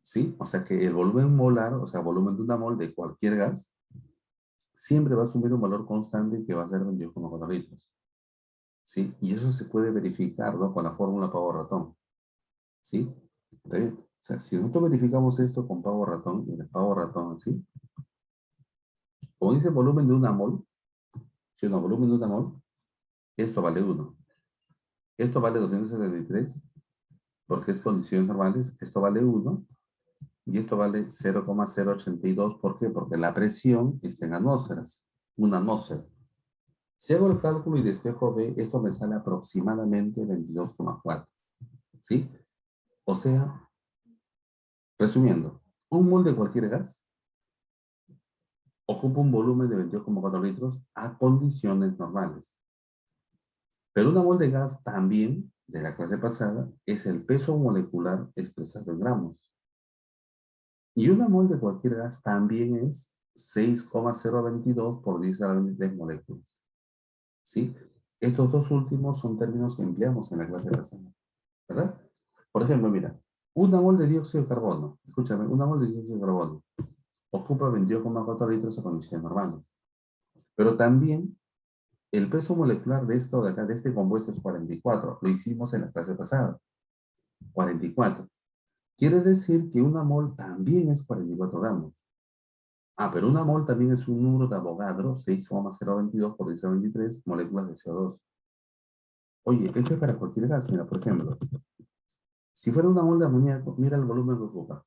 ¿Sí? O sea que el volumen molar, o sea, volumen de una mol de cualquier gas, siempre va a asumir un valor constante que va a ser 22,4 litros. ¿Sí? Y eso se puede verificar, ¿no?, con la fórmula pavo-ratón. ¿Sí? ¿Está bien? O sea, si nosotros verificamos esto con pavo-ratón, y el pavo-ratón, ¿sí? Como dice volumen de una mol, si no, volumen de una mol, esto vale 1. Esto vale 273, porque es condiciones normales. Esto vale 1, y esto vale 0,082. ¿Por qué? Porque la presión está en atmósferas. una atmósfera. Si hago el cálculo y despejo B, esto me sale aproximadamente 22,4. ¿Sí? O sea, resumiendo, un mol de cualquier gas ocupa un volumen de 22,4 litros a condiciones normales. Pero una mol de gas también, de la clase pasada, es el peso molecular expresado en gramos. Y una mol de cualquier gas también es 6,022 por 10 a la 23 moléculas. ¿Sí? Estos dos últimos son términos que empleamos en la clase pasada, ¿verdad? Por ejemplo, mira, una mol de dióxido de carbono, escúchame, una mol de dióxido de carbono ocupa 22,4 litros a condiciones normales. Pero también el peso molecular de esto de acá, de este compuesto es 44. Lo hicimos en la clase pasada. 44. Quiere decir que una mol también es 44 gramos. Ah, pero una mol también es un número de Avogadro, 6,022 por 10 a la 23 moléculas de CO2. Oye, esto es para cualquier gas. Mira, por ejemplo, si fuera una mol de amoníaco, mira el volumen que ocupa.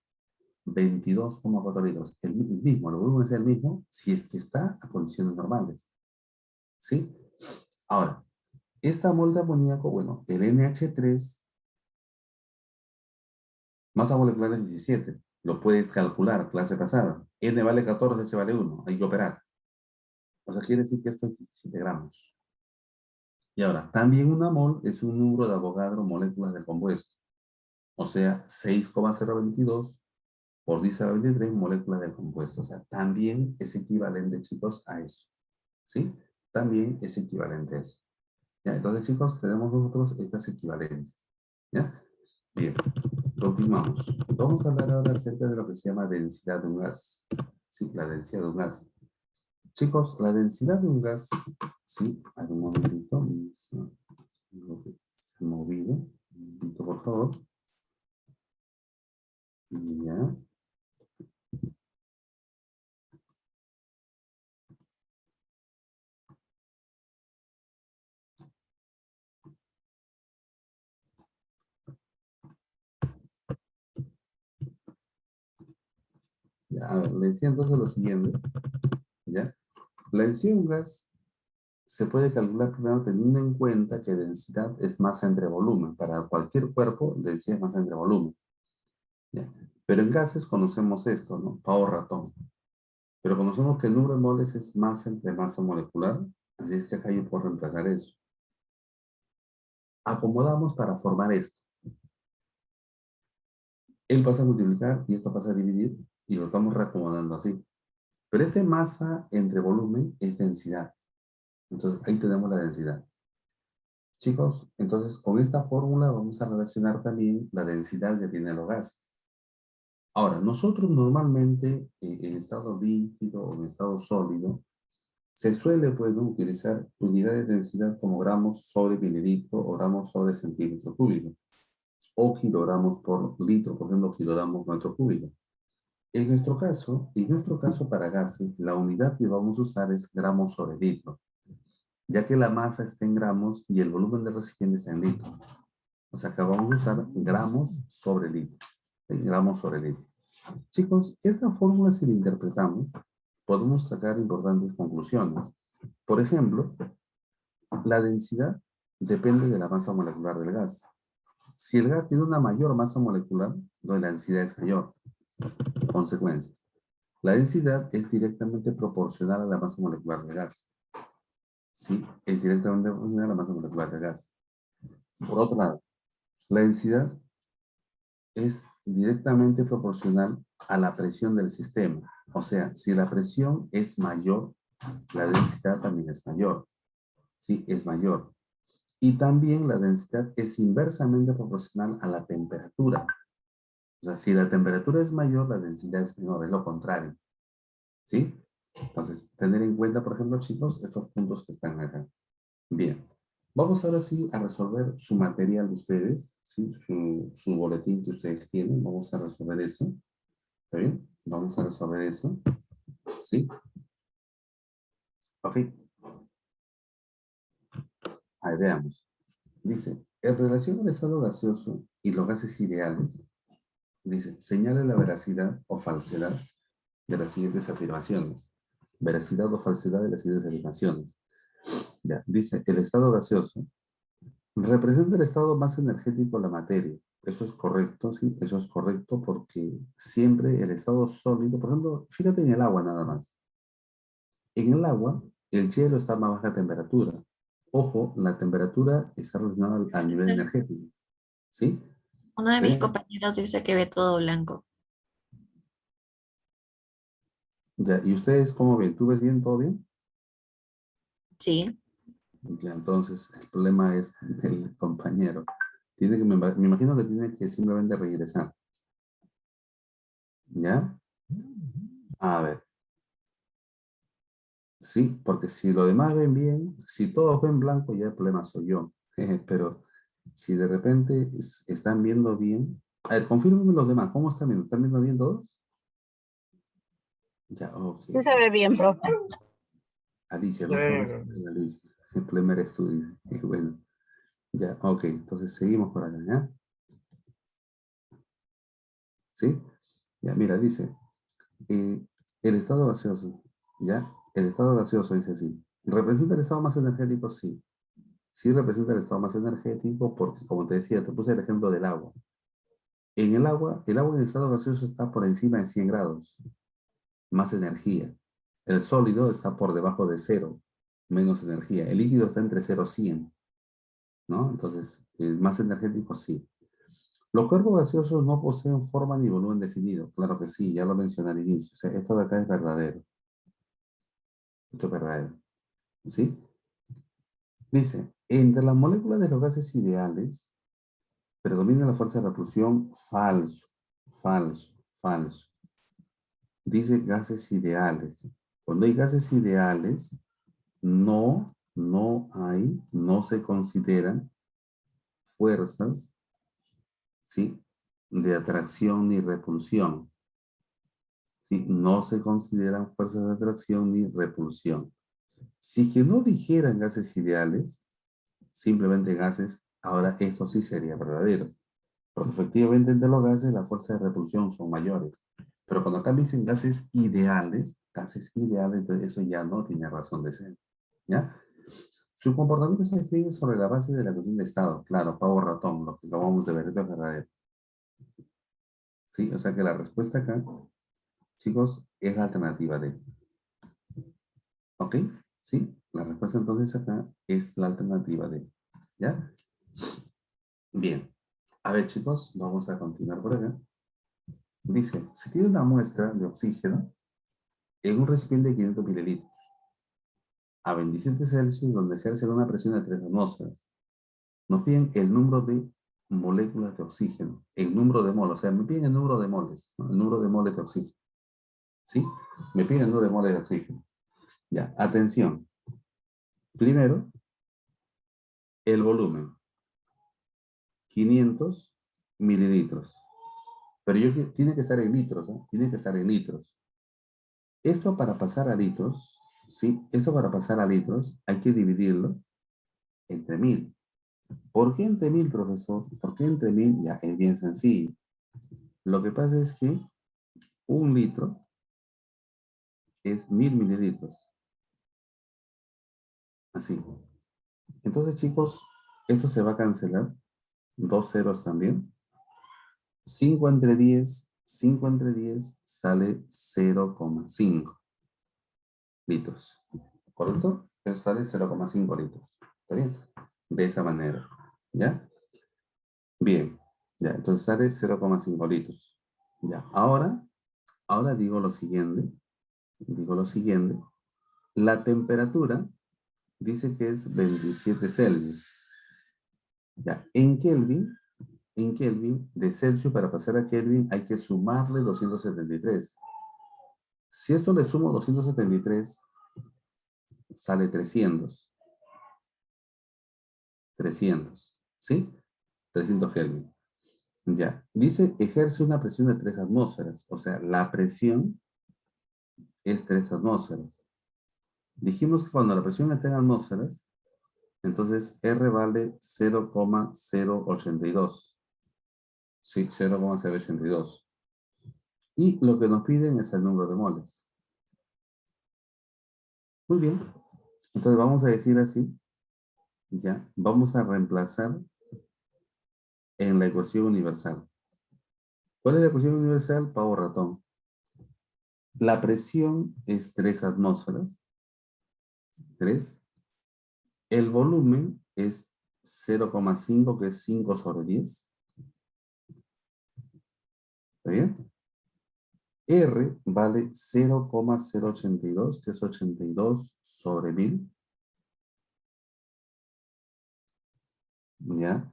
22,4 litros. El mismo, el volumen es el mismo si es que está a condiciones normales. ¿Sí? Ahora, esta mol de amoníaco, bueno, el NH3, masa molecular es 17. Lo puedes calcular, clase pasada. N vale 14, H vale 1. Hay que operar. O sea, quiere decir que esto es 17 gramos. Y ahora, también una mol es un número de Avogadro moléculas del compuesto. O sea, 6,022 por 10 a la 23 moléculas del compuesto. O sea, también es equivalente, chicos, a eso. ¿Sí? También es equivalente a eso. ¿Ya? Entonces, chicos, tenemos nosotros estas equivalencias. ¿Ya? Bien, continuamos. Vamos a hablar ahora acerca de lo que se llama densidad de un gas. Sí, la densidad de un gas. Chicos, la densidad de un gas, sí, a un momentito, se ha movido, un momentito, por favor. Ya. Ya, a ver, le decía entonces lo siguiente, ¿ya? La densidad de un gas se puede calcular primero teniendo en cuenta que densidad es masa entre volumen. Para cualquier cuerpo, densidad es masa entre volumen. ¿Ya? Pero en gases conocemos esto, ¿no? Pavo ratón. Pero conocemos que el número de moles es masa entre masa molecular, así es que acá yo puedo reemplazar eso. Acomodamos para formar esto. Él pasa a multiplicar y esto pasa a dividir y lo estamos reacomodando así. Pero este masa entre volumen es densidad. Entonces ahí tenemos la densidad. Chicos, entonces con esta fórmula vamos a relacionar también la densidad que tienen los gases. Ahora, nosotros normalmente en estado líquido o en estado sólido, se suele utilizar unidades de densidad como gramos sobre mililitro o gramos sobre centímetro cúbico o kilogramos por litro, por ejemplo, kilogramos metro cúbico. En nuestro caso para gases, la unidad que vamos a usar es gramos sobre litro, ya que la masa está en gramos y el volumen del recipiente está en litro. O sea, que vamos a usar gramos sobre litro. Gramos sobre litro. Chicos, esta fórmula si la interpretamos, podemos sacar importantes conclusiones. Por ejemplo, la densidad depende de la masa molecular del gas. Si el gas tiene una mayor masa molecular, la densidad es mayor. Consecuencias. La densidad es directamente proporcional a la masa molecular del gas. ¿Sí? Es directamente proporcional a la masa molecular del gas. Por otro lado, la densidad es directamente proporcional a la presión del sistema. O sea, si la presión es mayor, la densidad también es mayor. Sí, es mayor. Y también la densidad es inversamente proporcional a la temperatura. O sea, si la temperatura es mayor, la densidad es menor, es lo contrario. ¿Sí? Entonces, tener en cuenta, por ejemplo, chicos, estos puntos que están acá. Bien. Vamos ahora sí a resolver su material de ustedes, ¿sí? Su boletín que ustedes tienen. Vamos a resolver eso. ¿Está bien? Vamos a resolver eso. ¿Sí? Ok. Ahí veamos. Dice, en relación al estado gaseoso y los gases ideales, dice, señale la veracidad o falsedad de las siguientes afirmaciones. veracidad o falsedad de las siguientes afirmaciones. Ya, dice, el estado gaseoso representa el estado más energético de la materia. Eso es correcto, sí, eso es correcto porque siempre el estado sólido, por ejemplo, fíjate en el agua nada más. En el agua, el hielo está a más baja temperatura. Ojo, la temperatura está relacionada al nivel energético, ¿sí? Uno de mis Ten- compañeros dice que ve todo blanco. Ya, ¿y ustedes cómo ven? ¿Tú ves bien, todo bien? Sí. Ya, entonces el problema es del compañero. Tiene que, me imagino que tiene que simplemente regresar. ¿Ya? A ver. Sí, porque si los demás ven bien, si todos ven blanco, ya el problema soy yo. Pero si de repente están viendo bien. A ver, confírmenme los demás. ¿Cómo están viendo? ¿Están viendo bien todos? Ya, ok. Sí se ve bien, profe. Alicia, Sí, no solo Alicia. El problema eres tú, dice. Y bueno, ya, ok. Entonces seguimos por acá, ¿ya? ¿Sí? Ya, mira, dice, el estado gaseoso, ¿ya? El estado gaseoso dice así. ¿Representa el estado más energético? Sí. Sí representa el estado más energético porque, como te decía, te puse el ejemplo del agua. En el agua en estado gaseoso está por encima de 100 grados, más energía. El sólido está por debajo de cero, menos energía. El líquido está entre 0 y 100, ¿no? Entonces, ¿es más energético? Sí. Los cuerpos gaseosos no poseen forma ni volumen definido. Claro que sí, ya lo mencioné al inicio. O sea, esto de acá es verdadero. Esto es verdadero. ¿Sí? Dice, entre las moléculas de los gases ideales, predomina la fuerza de repulsión. Falso, falso, falso. Dice gases ideales. Cuando hay gases ideales, no se consideran fuerzas, ¿sí? De atracción ni repulsión. ¿Sí? No se consideran fuerzas de atracción ni repulsión. Si que no dijeran gases ideales, simplemente gases, ahora esto sí sería verdadero. Porque efectivamente entre los gases las fuerzas de repulsión son mayores. Pero cuando acá dicen gases ideales, entonces eso ya no tiene razón de ser. ¿Ya? Su comportamiento se define sobre la base de la cuestión de estado. Claro, pavo ratón, lo que acabamos de ver, esto es verdadero. Sí, o sea que la respuesta acá, chicos, es la alternativa D. ¿Ok? Sí, la respuesta entonces acá es la alternativa D. ¿Ya? Bien. A ver, chicos, vamos a continuar por acá. Dice, si tiene una muestra de oxígeno en un recipiente de 500 mililitros a 27 Celsius, donde ejerce una presión de 3 atmósferas, nos piden el número de moléculas de oxígeno, el número de moles, o sea, me piden el número de moles, ¿no? El número de moles de oxígeno. ¿Sí? Me piden el número de moles de oxígeno. Ya, atención. Primero, el volumen. 500 mililitros. Pero tiene que estar en litros, ¿no? Tiene que estar en litros. Esto para pasar a litros, ¿sí? Esto para pasar a litros hay que dividirlo entre 1000. ¿Por qué entre 1000, profesor? ¿Por qué entre 1000? Ya, es bien sencillo. Lo que pasa es que un litro es 1000 mililitros. Así. Entonces, chicos, esto se va a cancelar. 2 ceros también. 5 entre 10 sale 0,5 litros. ¿Correcto? Eso sale 0,5 litros. ¿Está bien? De esa manera. ¿Ya? Bien. Ya, entonces sale 0,5 litros. Ya. Ahora digo lo siguiente. Digo lo siguiente. La temperatura dice que es 27 Celsius. Ya. En Kelvin, de Celsius para pasar a Kelvin hay que sumarle 273. Si esto le sumo 273, sale 300. 300, ¿sí? 300 Kelvin. Ya. Dice, ejerce una presión de 3 atmósferas. O sea, la presión es 3 atmósferas. Dijimos que cuando la presión está en atmósferas, entonces R vale 0,082. Sí, 0,082. Y lo que nos piden es el número de moles. Muy bien. Entonces vamos a decir así, ya, vamos a reemplazar en la ecuación universal. ¿Cuál es la ecuación universal? Pavo ratón. La presión es 3 atmósferas. 3. El volumen es 0,5, que es 5 sobre 10. ¿Está bien? R vale 0,082, que es 82 sobre 1000. ¿Ya?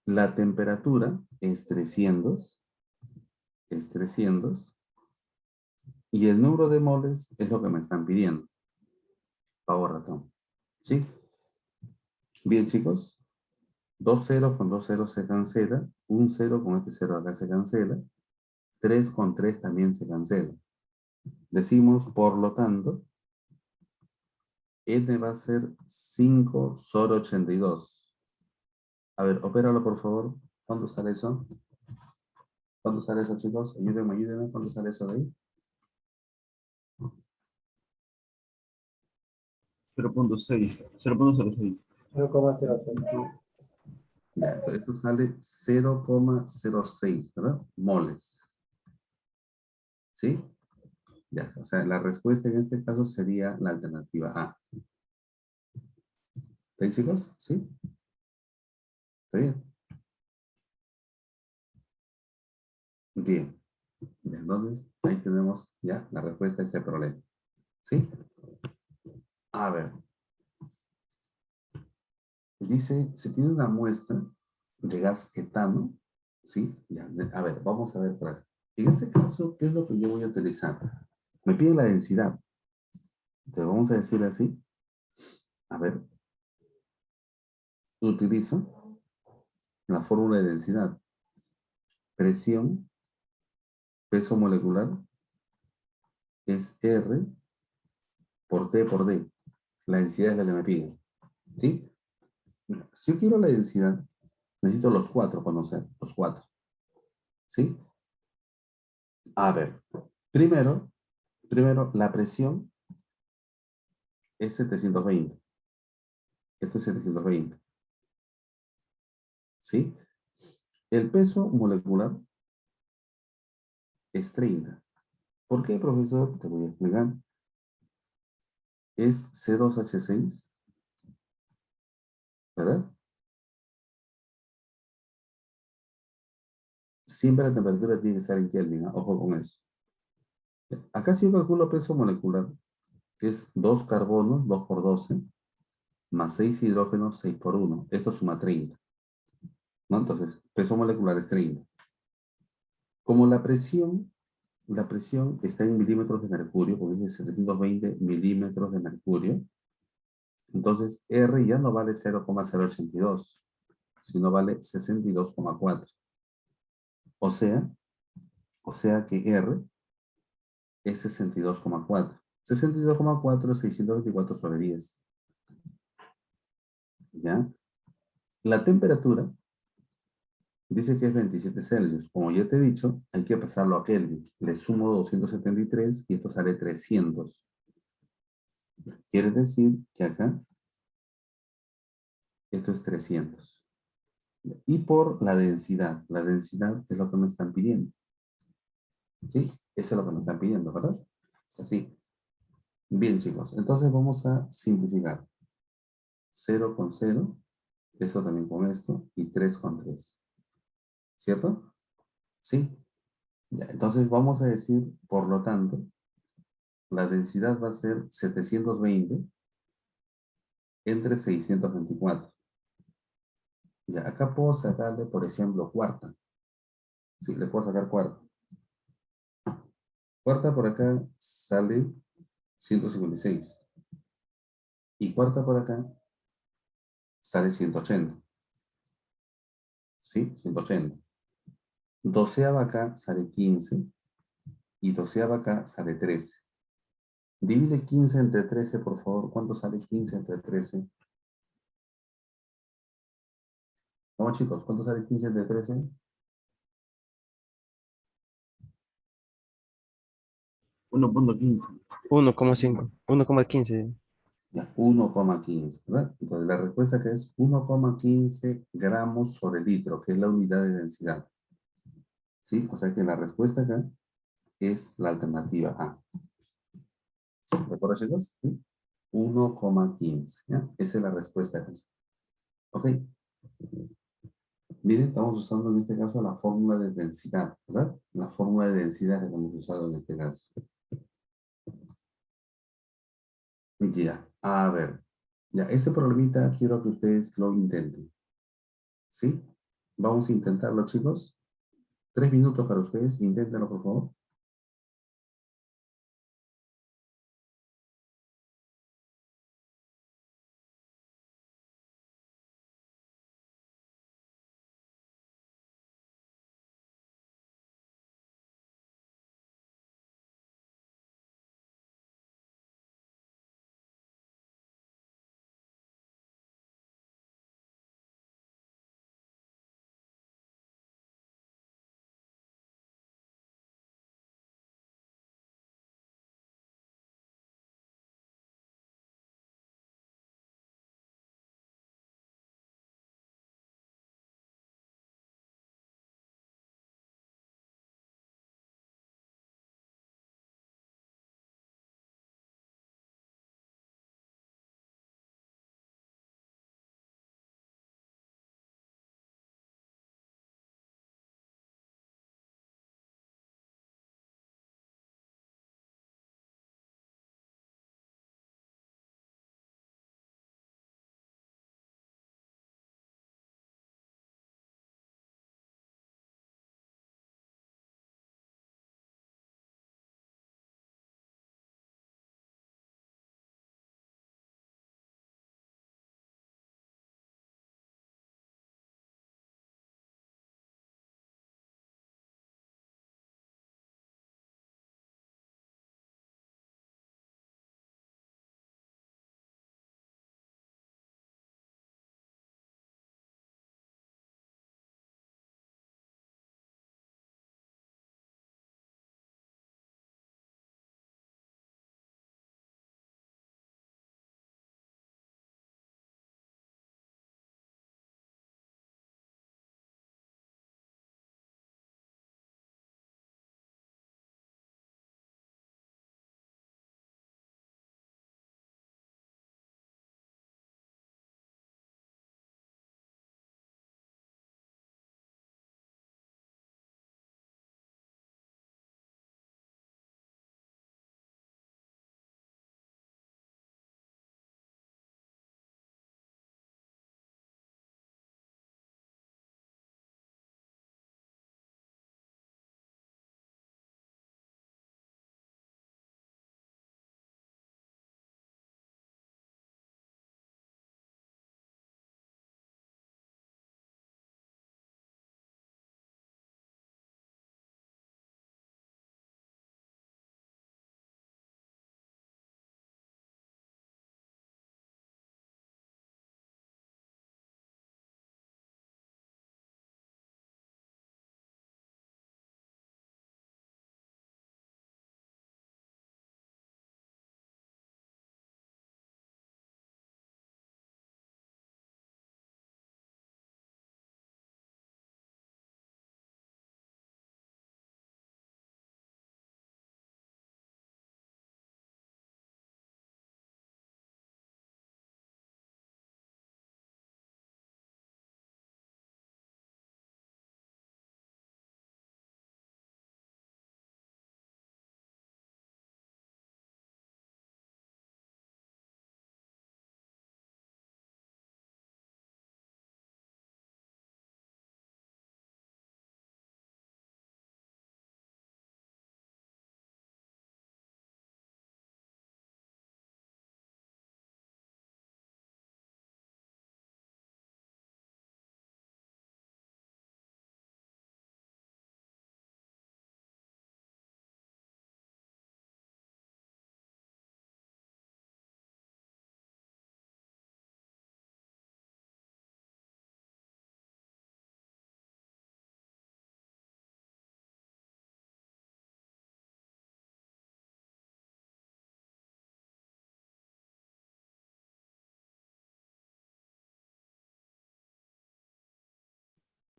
La temperatura es 300. Es 300. Y el número de moles es lo que me están pidiendo. Pavo ratón. ¿Sí? Bien, chicos. 2 ceros con 2 ceros se cancela. Un 0 con este 0 acá se cancela. 3 con 3 también se cancela. Decimos, por lo tanto, n va a ser 5 sobre 82. A ver, opéralo por favor. ¿Cuánto sale eso? ¿Cuánto sale eso, chicos? Ayúdenme, ayúdenme. ¿Cuánto sale eso de ahí? 0,6, 0,06. 0,06. Ya, entonces esto sale 0,06, ¿verdad? Moles. ¿Sí? Ya, o sea, la respuesta en este caso sería la alternativa A. ¿Está bien, chicos? ¿Sí? ¿Está bien? Bien. Entonces, ahí tenemos ya la respuesta a este problema. ¿Sí? A ver. Dice, se tiene una muestra de gas etano. ¿Sí? Ya, a ver, vamos a ver por acá. En este caso, ¿qué es lo que yo voy a utilizar? Me piden la densidad. Entonces, vamos a decir así. A ver, utilizo la fórmula de densidad. Presión, peso molecular, es R por T por D. La densidad es la que me piden. ¿Sí? Si yo quiero la densidad, necesito los 4 conocer, los 4. ¿Sí? A ver, primero, la presión es 720. Esto es 720. ¿Sí? El peso molecular es 30. ¿Por qué, profesor? Te voy a explicar. Es C2H6, ¿verdad? Siempre la temperatura tiene que estar en Kelvin, ¿eh? Ojo con eso. Acá si yo calculo peso molecular, que es 2 carbonos, 2 por 12, más 6 hidrógenos, 6 por 1. Esto suma 30. ¿No? Entonces, peso molecular es 30. Como la presión está en milímetros de mercurio, porque es de 720 milímetros de mercurio, entonces R ya no vale 0,082, sino vale 62,4. O sea que R es 62,4. 62,4 es 624 sobre 10. ¿Ya? La temperatura dice que es 27 Celsius. Como ya te he dicho, hay que pasarlo a Kelvin. Le sumo 273 y esto sale 300. Quiere decir que acá esto es 300. Y por la densidad es lo que me están pidiendo. ¿Sí? Eso es lo que me están pidiendo, ¿verdad? Es así. Bien, chicos. Entonces vamos a simplificar. 0 con 0, eso también con esto, y 3 con 3. ¿Cierto? Sí. Ya, entonces vamos a decir, por lo tanto, la densidad va a ser 720 entre 624. Ya, acá puedo sacarle, por ejemplo, cuarta. Sí, le puedo sacar cuarta. Cuarta por acá sale 156. Y cuarta por acá sale 180. ¿Sí? 180. Doceava acá sale 15. Y doceava acá sale 13. Divide 15 entre 13, por favor. ¿Cuánto sale 15 entre 13? Vamos, chicos, ¿cuánto sale 15 entre 13? 1.15. 1,5, 1,15. Ya, 1,15, ¿verdad? Entonces la respuesta que es 1,15 gramos sobre litro, que es la unidad de densidad. ¿Sí? O sea que la respuesta acá es la alternativa A. ¿De acuerdo, chicos? ¿Sí? 1,15, ¿ya? Esa es la respuesta acá. Ok. Miren, estamos usando en este caso la fórmula de densidad, ¿verdad? La fórmula de densidad que hemos usado en este caso. Ya, a ver. Ya, este problemita quiero que ustedes lo intenten. ¿Sí? Vamos a intentarlo, chicos. 3 minutos para ustedes. Inténtenlo, por favor.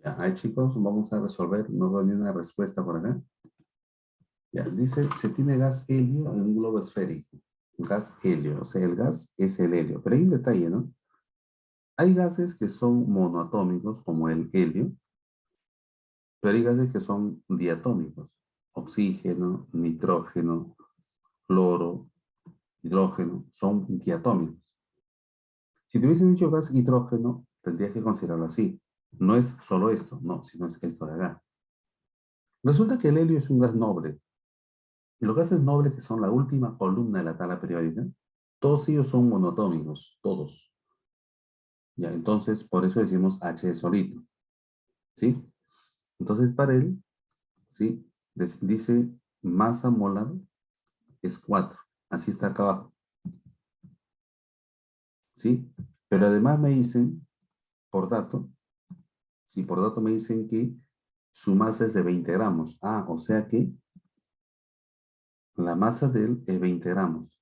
Ya, ahí chicos, vamos a resolver, no veo ni una respuesta por acá. Ya, dice, se tiene gas helio en un globo esférico. Gas helio, o sea, el gas es el helio. Pero hay un detalle, ¿no? Hay gases que son monoatómicos, como el helio, pero hay gases que son diatómicos. Oxígeno, nitrógeno, cloro, hidrógeno, son diatómicos. Si te hubiesen dicho gas hidrógeno, tendrías que considerarlo así. No es solo esto, no, sino es esto de acá. Resulta que el helio es un gas noble. Y los gases nobles, que son la última columna de la tabla periódica, todos ellos son monotómicos, todos. Ya, entonces, por eso decimos H solito. ¿Sí? Entonces, para él, ¿sí? Dice masa molar es 4. Así está acá abajo. ¿Sí? Pero además me dicen, por dato, sí, por dato me dicen que su masa es de 20 gramos. Ah, o sea que la masa de él es 20 gramos.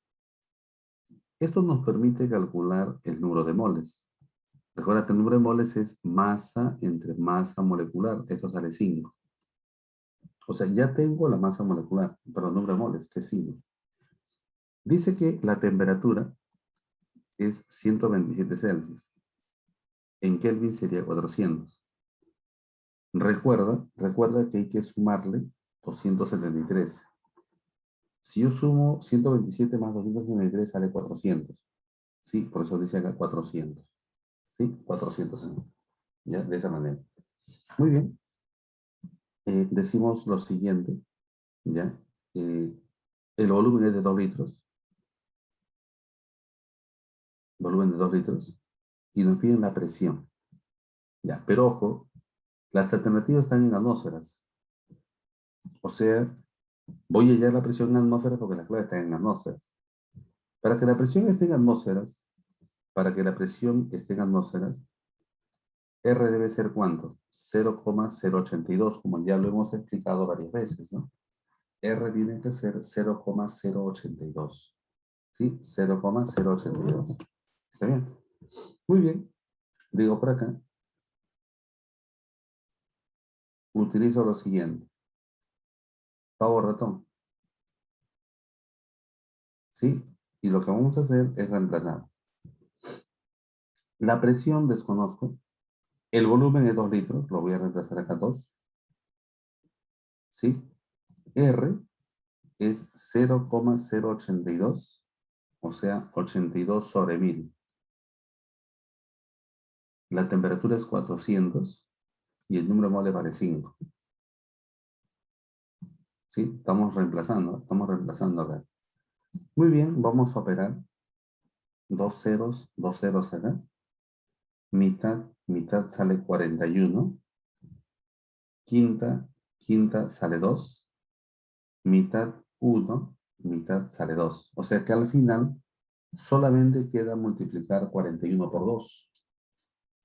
Esto nos permite calcular el número de moles. Recuerda que el número de moles es masa entre masa molecular. Esto sale 5. O sea, ya tengo la masa molecular, pero el número de moles, que es 5. Dice que la temperatura es 127 Celsius. En Kelvin sería 400. Recuerda que hay que sumarle 273. Si yo sumo 127 más 273 sale 400. Sí, por eso dice acá 400. ¿Sí? 400. ¿Ya? De esa manera. Muy bien. Decimos lo siguiente. ¿Ya? El volumen es de 2 litros. Volumen de 2 litros. Y nos piden la presión. ¿Ya? Pero ojo, las alternativas están en atmósferas. O sea, voy a hallar la presión en atmósferas porque la clave está en atmósferas. Para que la presión esté en atmósferas, R debe ser ¿cuánto? 0,082, como ya lo hemos explicado varias veces, ¿no? R tiene que ser 0,082. ¿Sí? 0,082. ¿Está bien? Muy bien. Digo por acá. Utilizo lo siguiente. Pavo ratón. ¿Sí? Y lo que vamos a hacer es reemplazar. La presión desconozco. El volumen es 2 litros. Lo voy a reemplazar acá 2. ¿Sí? R es 0,082. O sea, 82 sobre 1000. La temperatura es 400 y el número de moles vale 5. ¿Sí? Estamos reemplazando acá. Muy bien, vamos a operar 2 ceros acá. Mitad sale 41. Quinta sale 2. Mitad 1, mitad sale 2. O sea que al final solamente queda multiplicar 41 por 2.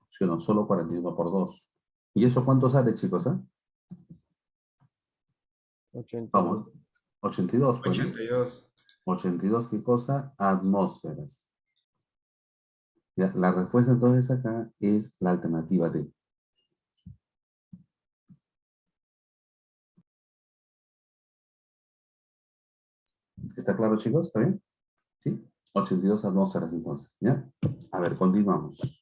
¿Sí o no? Solo 41 por 2. ¿Y eso cuánto sale, chicos? 82. Vamos. 82, pues, ¿no? 82. 82, ¿qué cosa? Atmósferas. Ya, la respuesta entonces acá es la alternativa D. ¿Está claro, chicos? ¿Está bien? ¿Sí? 82 atmósferas entonces, ¿ya? A ver, continuamos.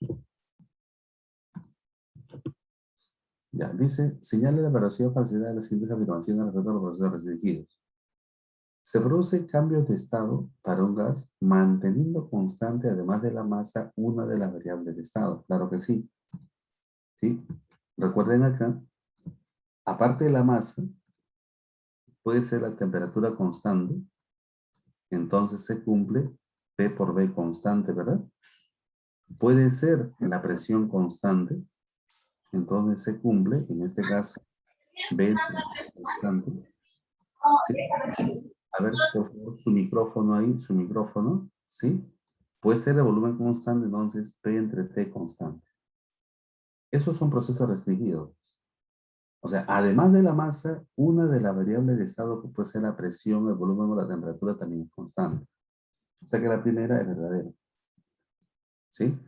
Ya, dice, señale la velocidad o falsedad de las siguientes afirmaciones respecto a los procesos restringidos. Se produce cambios de estado para un gas manteniendo constante, además de la masa, una de las variables de estado. Claro que sí. ¿Sí? Recuerden acá, aparte de la masa, puede ser la temperatura constante, entonces se cumple P por B constante, ¿verdad? Puede ser la presión constante, entonces se cumple, en este caso, B constante. ¿Sí? A ver, por favor, su micrófono ahí, su micrófono, ¿sí? Puede ser el volumen constante, entonces P entre T constante. Esos son procesos restringidos. O sea, además de la masa, una de las variables de estado que puede ser la presión, el volumen o la temperatura también es constante. O sea que la primera es verdadera. ¿Sí?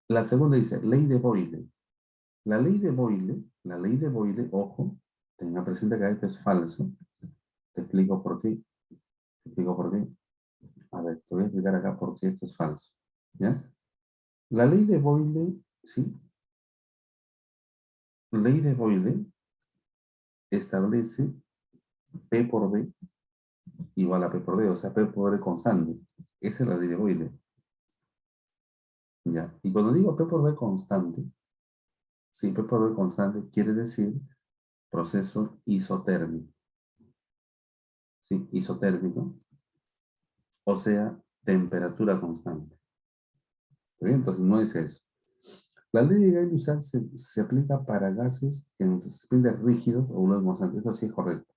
La segunda dice, ley de Boyle. La ley de Boyle, ojo, tenga presente que esto es falso. Te explico por qué. Te explico por qué. A ver, te voy a explicar acá por qué esto es falso. ¿Ya? La ley de Boyle, ¿sí? Ley de Boyle establece P por B igual a P por B, o sea, P por B constante. Esa es la ley de Boyle. ¿Ya? Y cuando digo P por B constante, sí, P por B constante quiere decir proceso isotérmico. ¿Sí? Isotérmico. O sea, temperatura constante. ¿Bien? Entonces no es eso. La ley de Gay-Lussac se aplica para gases en recipientes rígidos o volumen constante. Eso sí es correcto.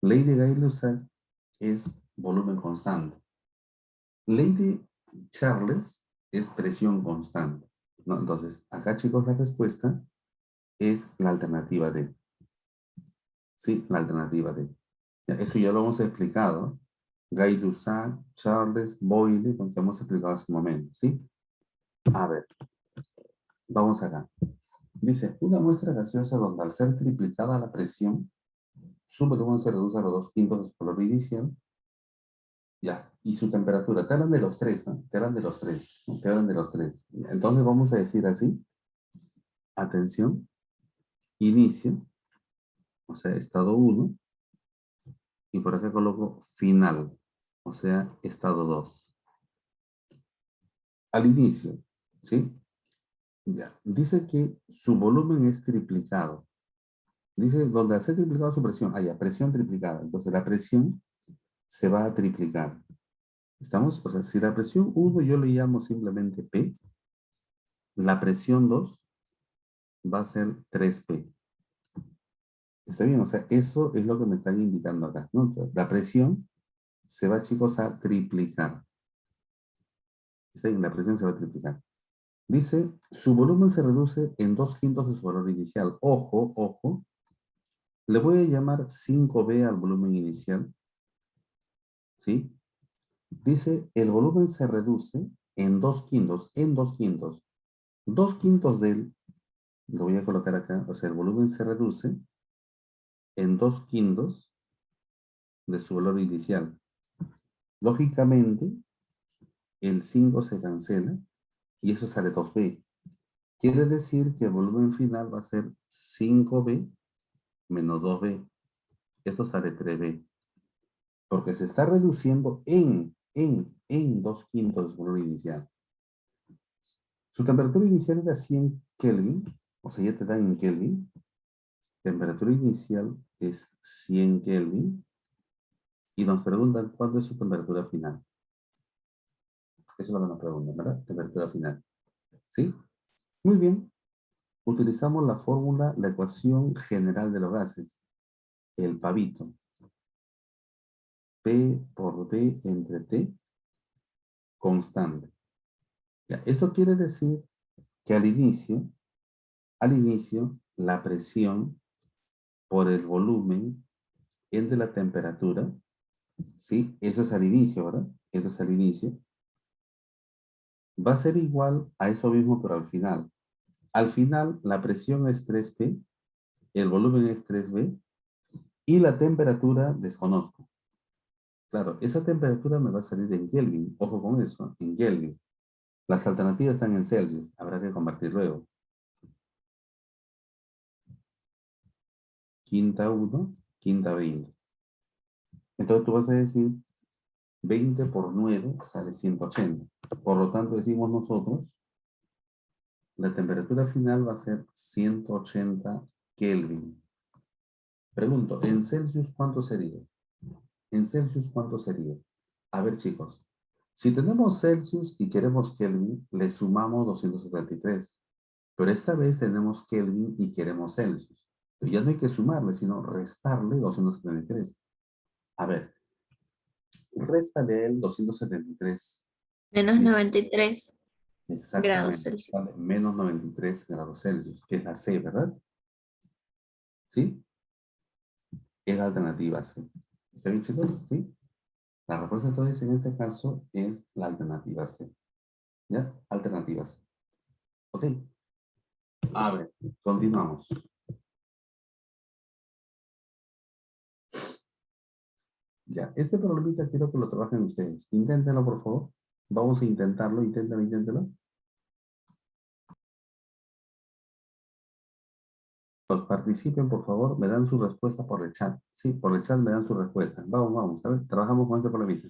Ley de Gay-Lussac es volumen constante. Ley de Charles es presión constante, ¿no? Entonces, acá, chicos, la respuesta es la alternativa D. Sí, la alternativa D. Ya, esto ya lo hemos explicado. Gay-Lussac, Charles, Boyle, lo que hemos explicado hace un momento, ¿sí? A ver, vamos acá. Dice, una muestra gaseosa donde al ser triplicada la presión, su volumen se reduce a los 2/5 de su valor inicial. Ya, y su temperatura. Te hablan de los tres, ¿no? Te hablan de los tres, ¿no? Te hablan de los tres. Entonces vamos a decir así. Atención. Inicio. O sea, estado 1. Y por acá coloco final. O sea, estado 2. Al inicio, ¿sí? Ya. Dice que su volumen es triplicado. Dice, donde al ser triplicado su presión. Ah, ya, presión triplicada. Entonces la presión se va a triplicar. ¿Estamos? O sea, si la presión 1 yo le llamo simplemente P, la presión 2 va a ser 3P. ¿Está bien? O sea, eso es lo que me están indicando acá, ¿no? Entonces, la presión se va, chicos, a triplicar. ¿Está bien? La presión se va a triplicar. Dice, su volumen se reduce en 2/5 de su valor inicial. Ojo, ojo. Le voy a llamar 5B al volumen inicial. ¿Sí? Dice, el volumen se reduce en 2/5, en 2/5. 2/5 del, lo voy a colocar acá, o sea, el volumen se reduce en 2/5 de su valor inicial. Lógicamente, el 5 se cancela y eso sale 2B. Quiere decir que el volumen final va a ser 5B menos 2B. Esto sale 3B. Porque se está reduciendo en 2/5 de su valor inicial. Su temperatura inicial era 100 Kelvin, o sea, ya te dan en Kelvin. Temperatura inicial es 100 Kelvin. Y nos preguntan cuánto es su temperatura final. Eso es lo que nos preguntan, ¿verdad? Temperatura final. ¿Sí? Muy bien. Utilizamos la fórmula, la ecuación general de los gases. El pavito. P por B entre T constante. Ya, esto quiere decir que al inicio, la presión por el volumen entre la temperatura, ¿sí? Eso es al inicio, ¿verdad? Eso es al inicio. Va a ser igual a eso mismo, pero al final. Al final, la presión es 3P, el volumen es 3B y la temperatura desconozco. Claro, esa temperatura me va a salir en Kelvin. Ojo con eso, en Kelvin. Las alternativas están en Celsius. Habrá que convertir luego. Quinta 1, quinta 20. Entonces tú vas a decir 20 por 9 sale 180. Por lo tanto decimos nosotros, la temperatura final va a ser 180 Kelvin. Pregunto, ¿en Celsius cuánto sería? ¿En Celsius cuánto sería? A ver, chicos. Si tenemos Celsius y queremos Kelvin, le sumamos 273. Pero esta vez tenemos Kelvin y queremos Celsius. Pero ya no hay que sumarle, sino restarle 273. A ver, réstale el 273. Menos 93 grados Exactamente. Celsius. Vale, menos 93 grados Celsius, que es la C, ¿verdad? ¿Sí? Es la alternativa C. ¿Está bien, chicos? ¿Sí? La respuesta entonces en este caso es la alternativa C. ¿Ya? Alternativa C. ¿Ok? A ver, continuamos. Ya, este problemita quiero que lo trabajen ustedes. Inténtenlo, por favor. Vamos a intentarlo, inténtenlo. Los participen, por favor, me dan su respuesta por el chat. Sí, por el chat me dan su respuesta. Vamos, a ver, trabajamos con este problemita.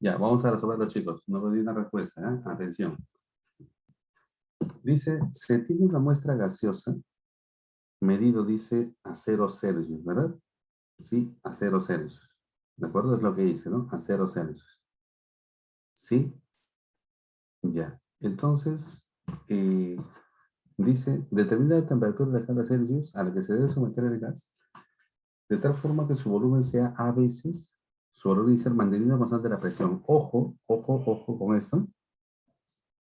Ya, vamos a resolverlo, chicos. No me di una respuesta, ¿eh? Atención. Dice, se tiene una muestra gaseosa, medido, dice, a 0 Celsius, ¿verdad? Sí, a 0 Celsius. ¿De acuerdo? Es lo que dice, ¿no? A 0 Celsius. ¿Sí? Ya. Entonces, dice, determina la temperatura de cada Celsius a la que se debe someter el gas, de tal forma que su volumen sea a veces, su valor inicial manteniendo constante la presión. Ojo, ojo, ojo con esto.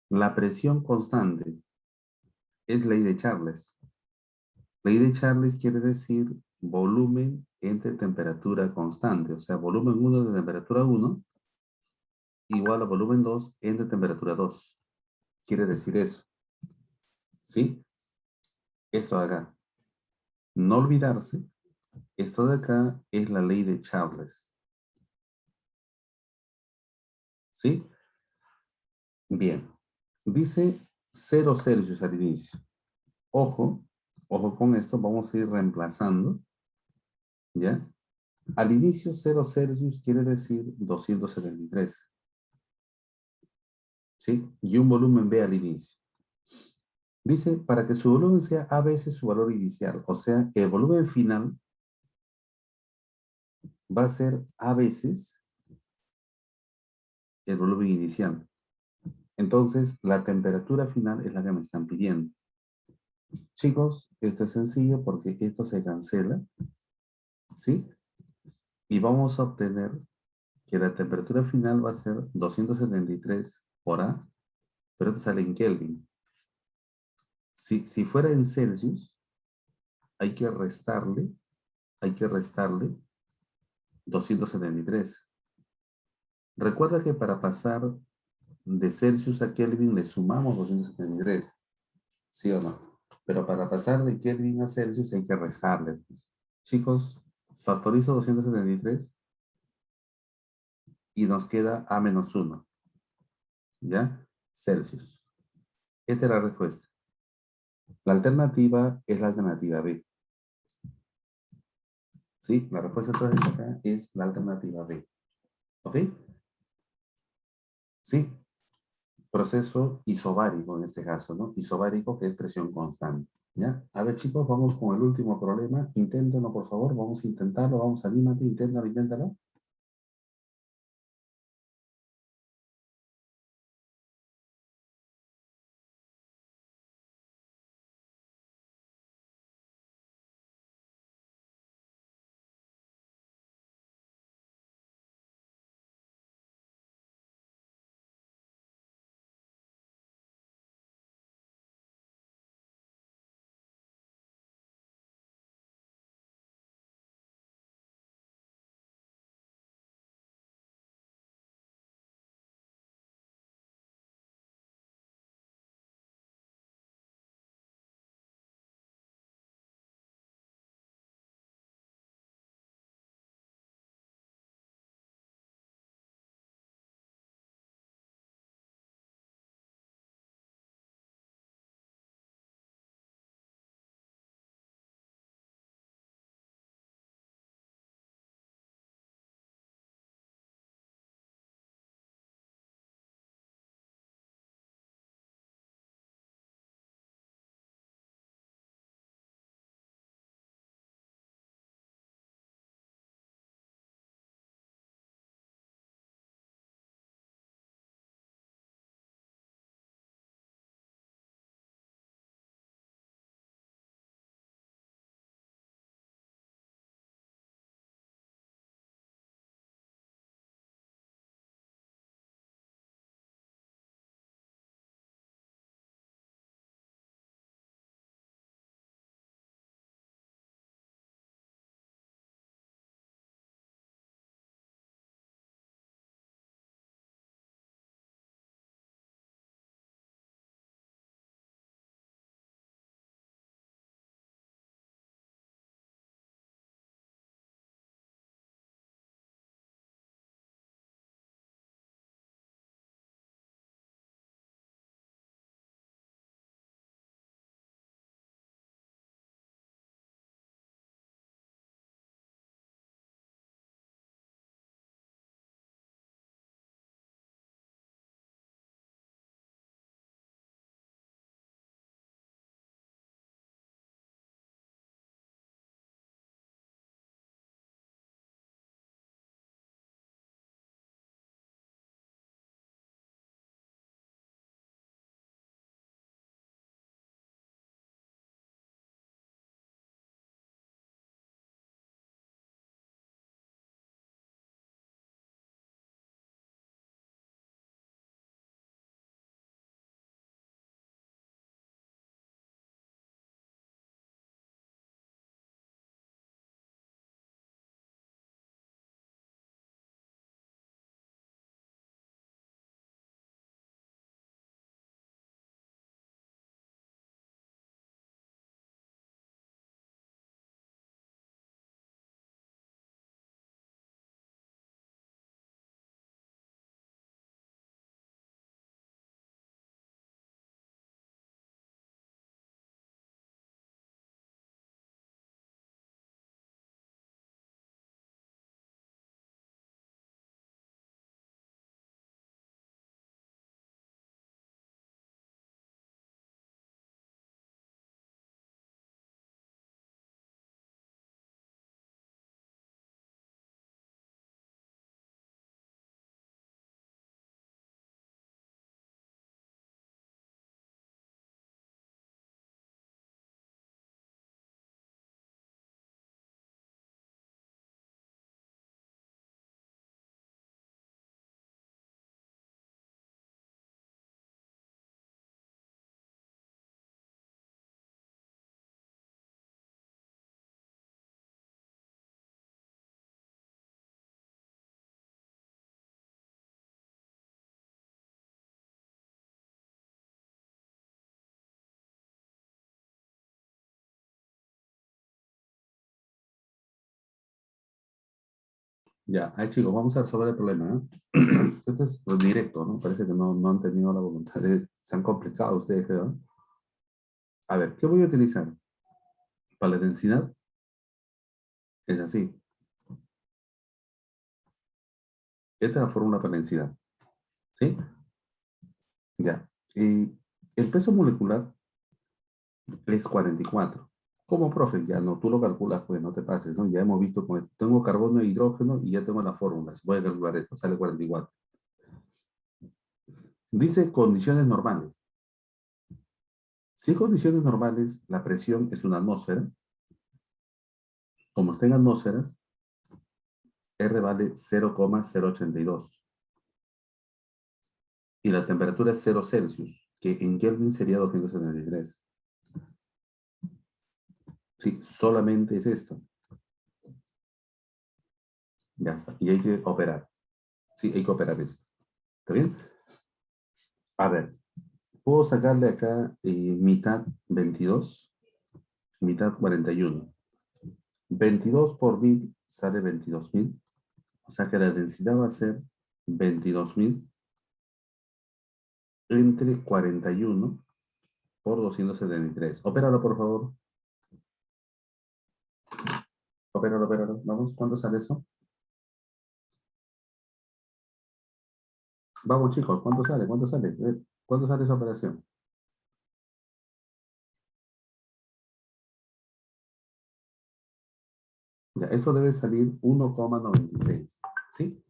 La presión constante es ley de Charles. Ley de Charles quiere decir volumen entre temperatura constante, o sea, volumen 1 de temperatura 1 igual a volumen 2 entre temperatura 2. Quiere decir eso. ¿Sí? Esto de acá. No olvidarse, esto de acá es la ley de Charles. ¿Sí? Bien. Dice 0 Celsius al inicio. Ojo, ojo con esto, vamos a ir reemplazando. ¿Ya? Al inicio 0 Celsius quiere decir 273. ¿Sí? Y un volumen B al inicio. Dice, para que su volumen sea a veces su valor inicial, o sea, el volumen final va a ser a veces el volumen inicial. Entonces, la temperatura final es la que me están pidiendo. Chicos, esto es sencillo porque esto se cancela, ¿sí? Y vamos a obtener que la temperatura final va a ser 273 por A, pero esto sale en Kelvin. Si fuera en Celsius, hay que restarle 273. Recuerda que para pasar de Celsius a Kelvin le sumamos 273, ¿sí o no? Pero para pasar de Kelvin a Celsius hay que restarle. Chicos, factorizo 273 y nos queda A menos 1, ¿ya? Celsius. Esta es la respuesta. La alternativa es la alternativa B. ¿Sí? La respuesta entonces acá es la alternativa B. ¿Ok? Sí. Proceso isobárico en este caso, ¿no? Isobárico que es presión constante. ¿Ya? A ver, chicos, vamos con el último problema. Inténtenlo, por favor. Vamos a intentarlo. Vamos, anímate, inténtalo, inténtalo. Ya, chicos, vamos a resolver el problema. Esto es lo directo, ¿no? Parece que no han tenido la voluntad de... Se han complicado ustedes, creo. A ver, ¿qué voy a utilizar? Para la densidad, es así. Esta es la fórmula para la densidad. ¿Sí? Ya. Y el peso molecular es 44. ¿Cómo, profe? Ya no, tú lo calculas, pues no te pases, ¿no? Ya hemos visto con esto. Tengo carbono e hidrógeno y ya tengo la fórmula. Se puede calcular esto, sale 44. Dice condiciones normales. Si en condiciones normales la presión es una atmósfera, como está en atmósferas, R vale 0,082. Y la temperatura es 0 Celsius, que en Kelvin sería 273. Sí, solamente es esto. Ya está. Y hay que operar. Sí, hay que operar eso. ¿Está bien? A ver, puedo sacarle acá mitad 22, mitad 41. 22 por 1000 sale 22.000. O sea que la densidad va a ser 22.000 entre 41 por 273. Opéralo, por favor. Opéralo, opéralo. Vamos, ¿cuánto sale eso? Vamos, chicos, ¿cuánto sale? ¿Cuánto sale? ¿Cuánto sale esa operación? Ya, esto debe salir 1,96. ¿Sí?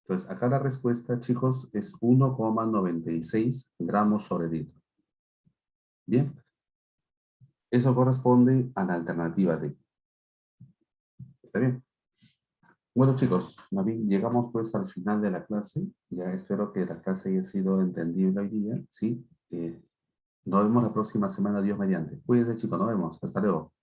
Entonces, acá la respuesta, chicos, es 1,96 gramos sobre litro. Bien. Eso corresponde a la alternativa D. ¿Está bien? Bueno, chicos, Navín, llegamos pues al final de la clase. Ya espero que la clase haya sido entendible hoy día. ¿Sí? Nos vemos la próxima semana, Dios mediante. Cuídense, chicos, nos vemos. Hasta luego.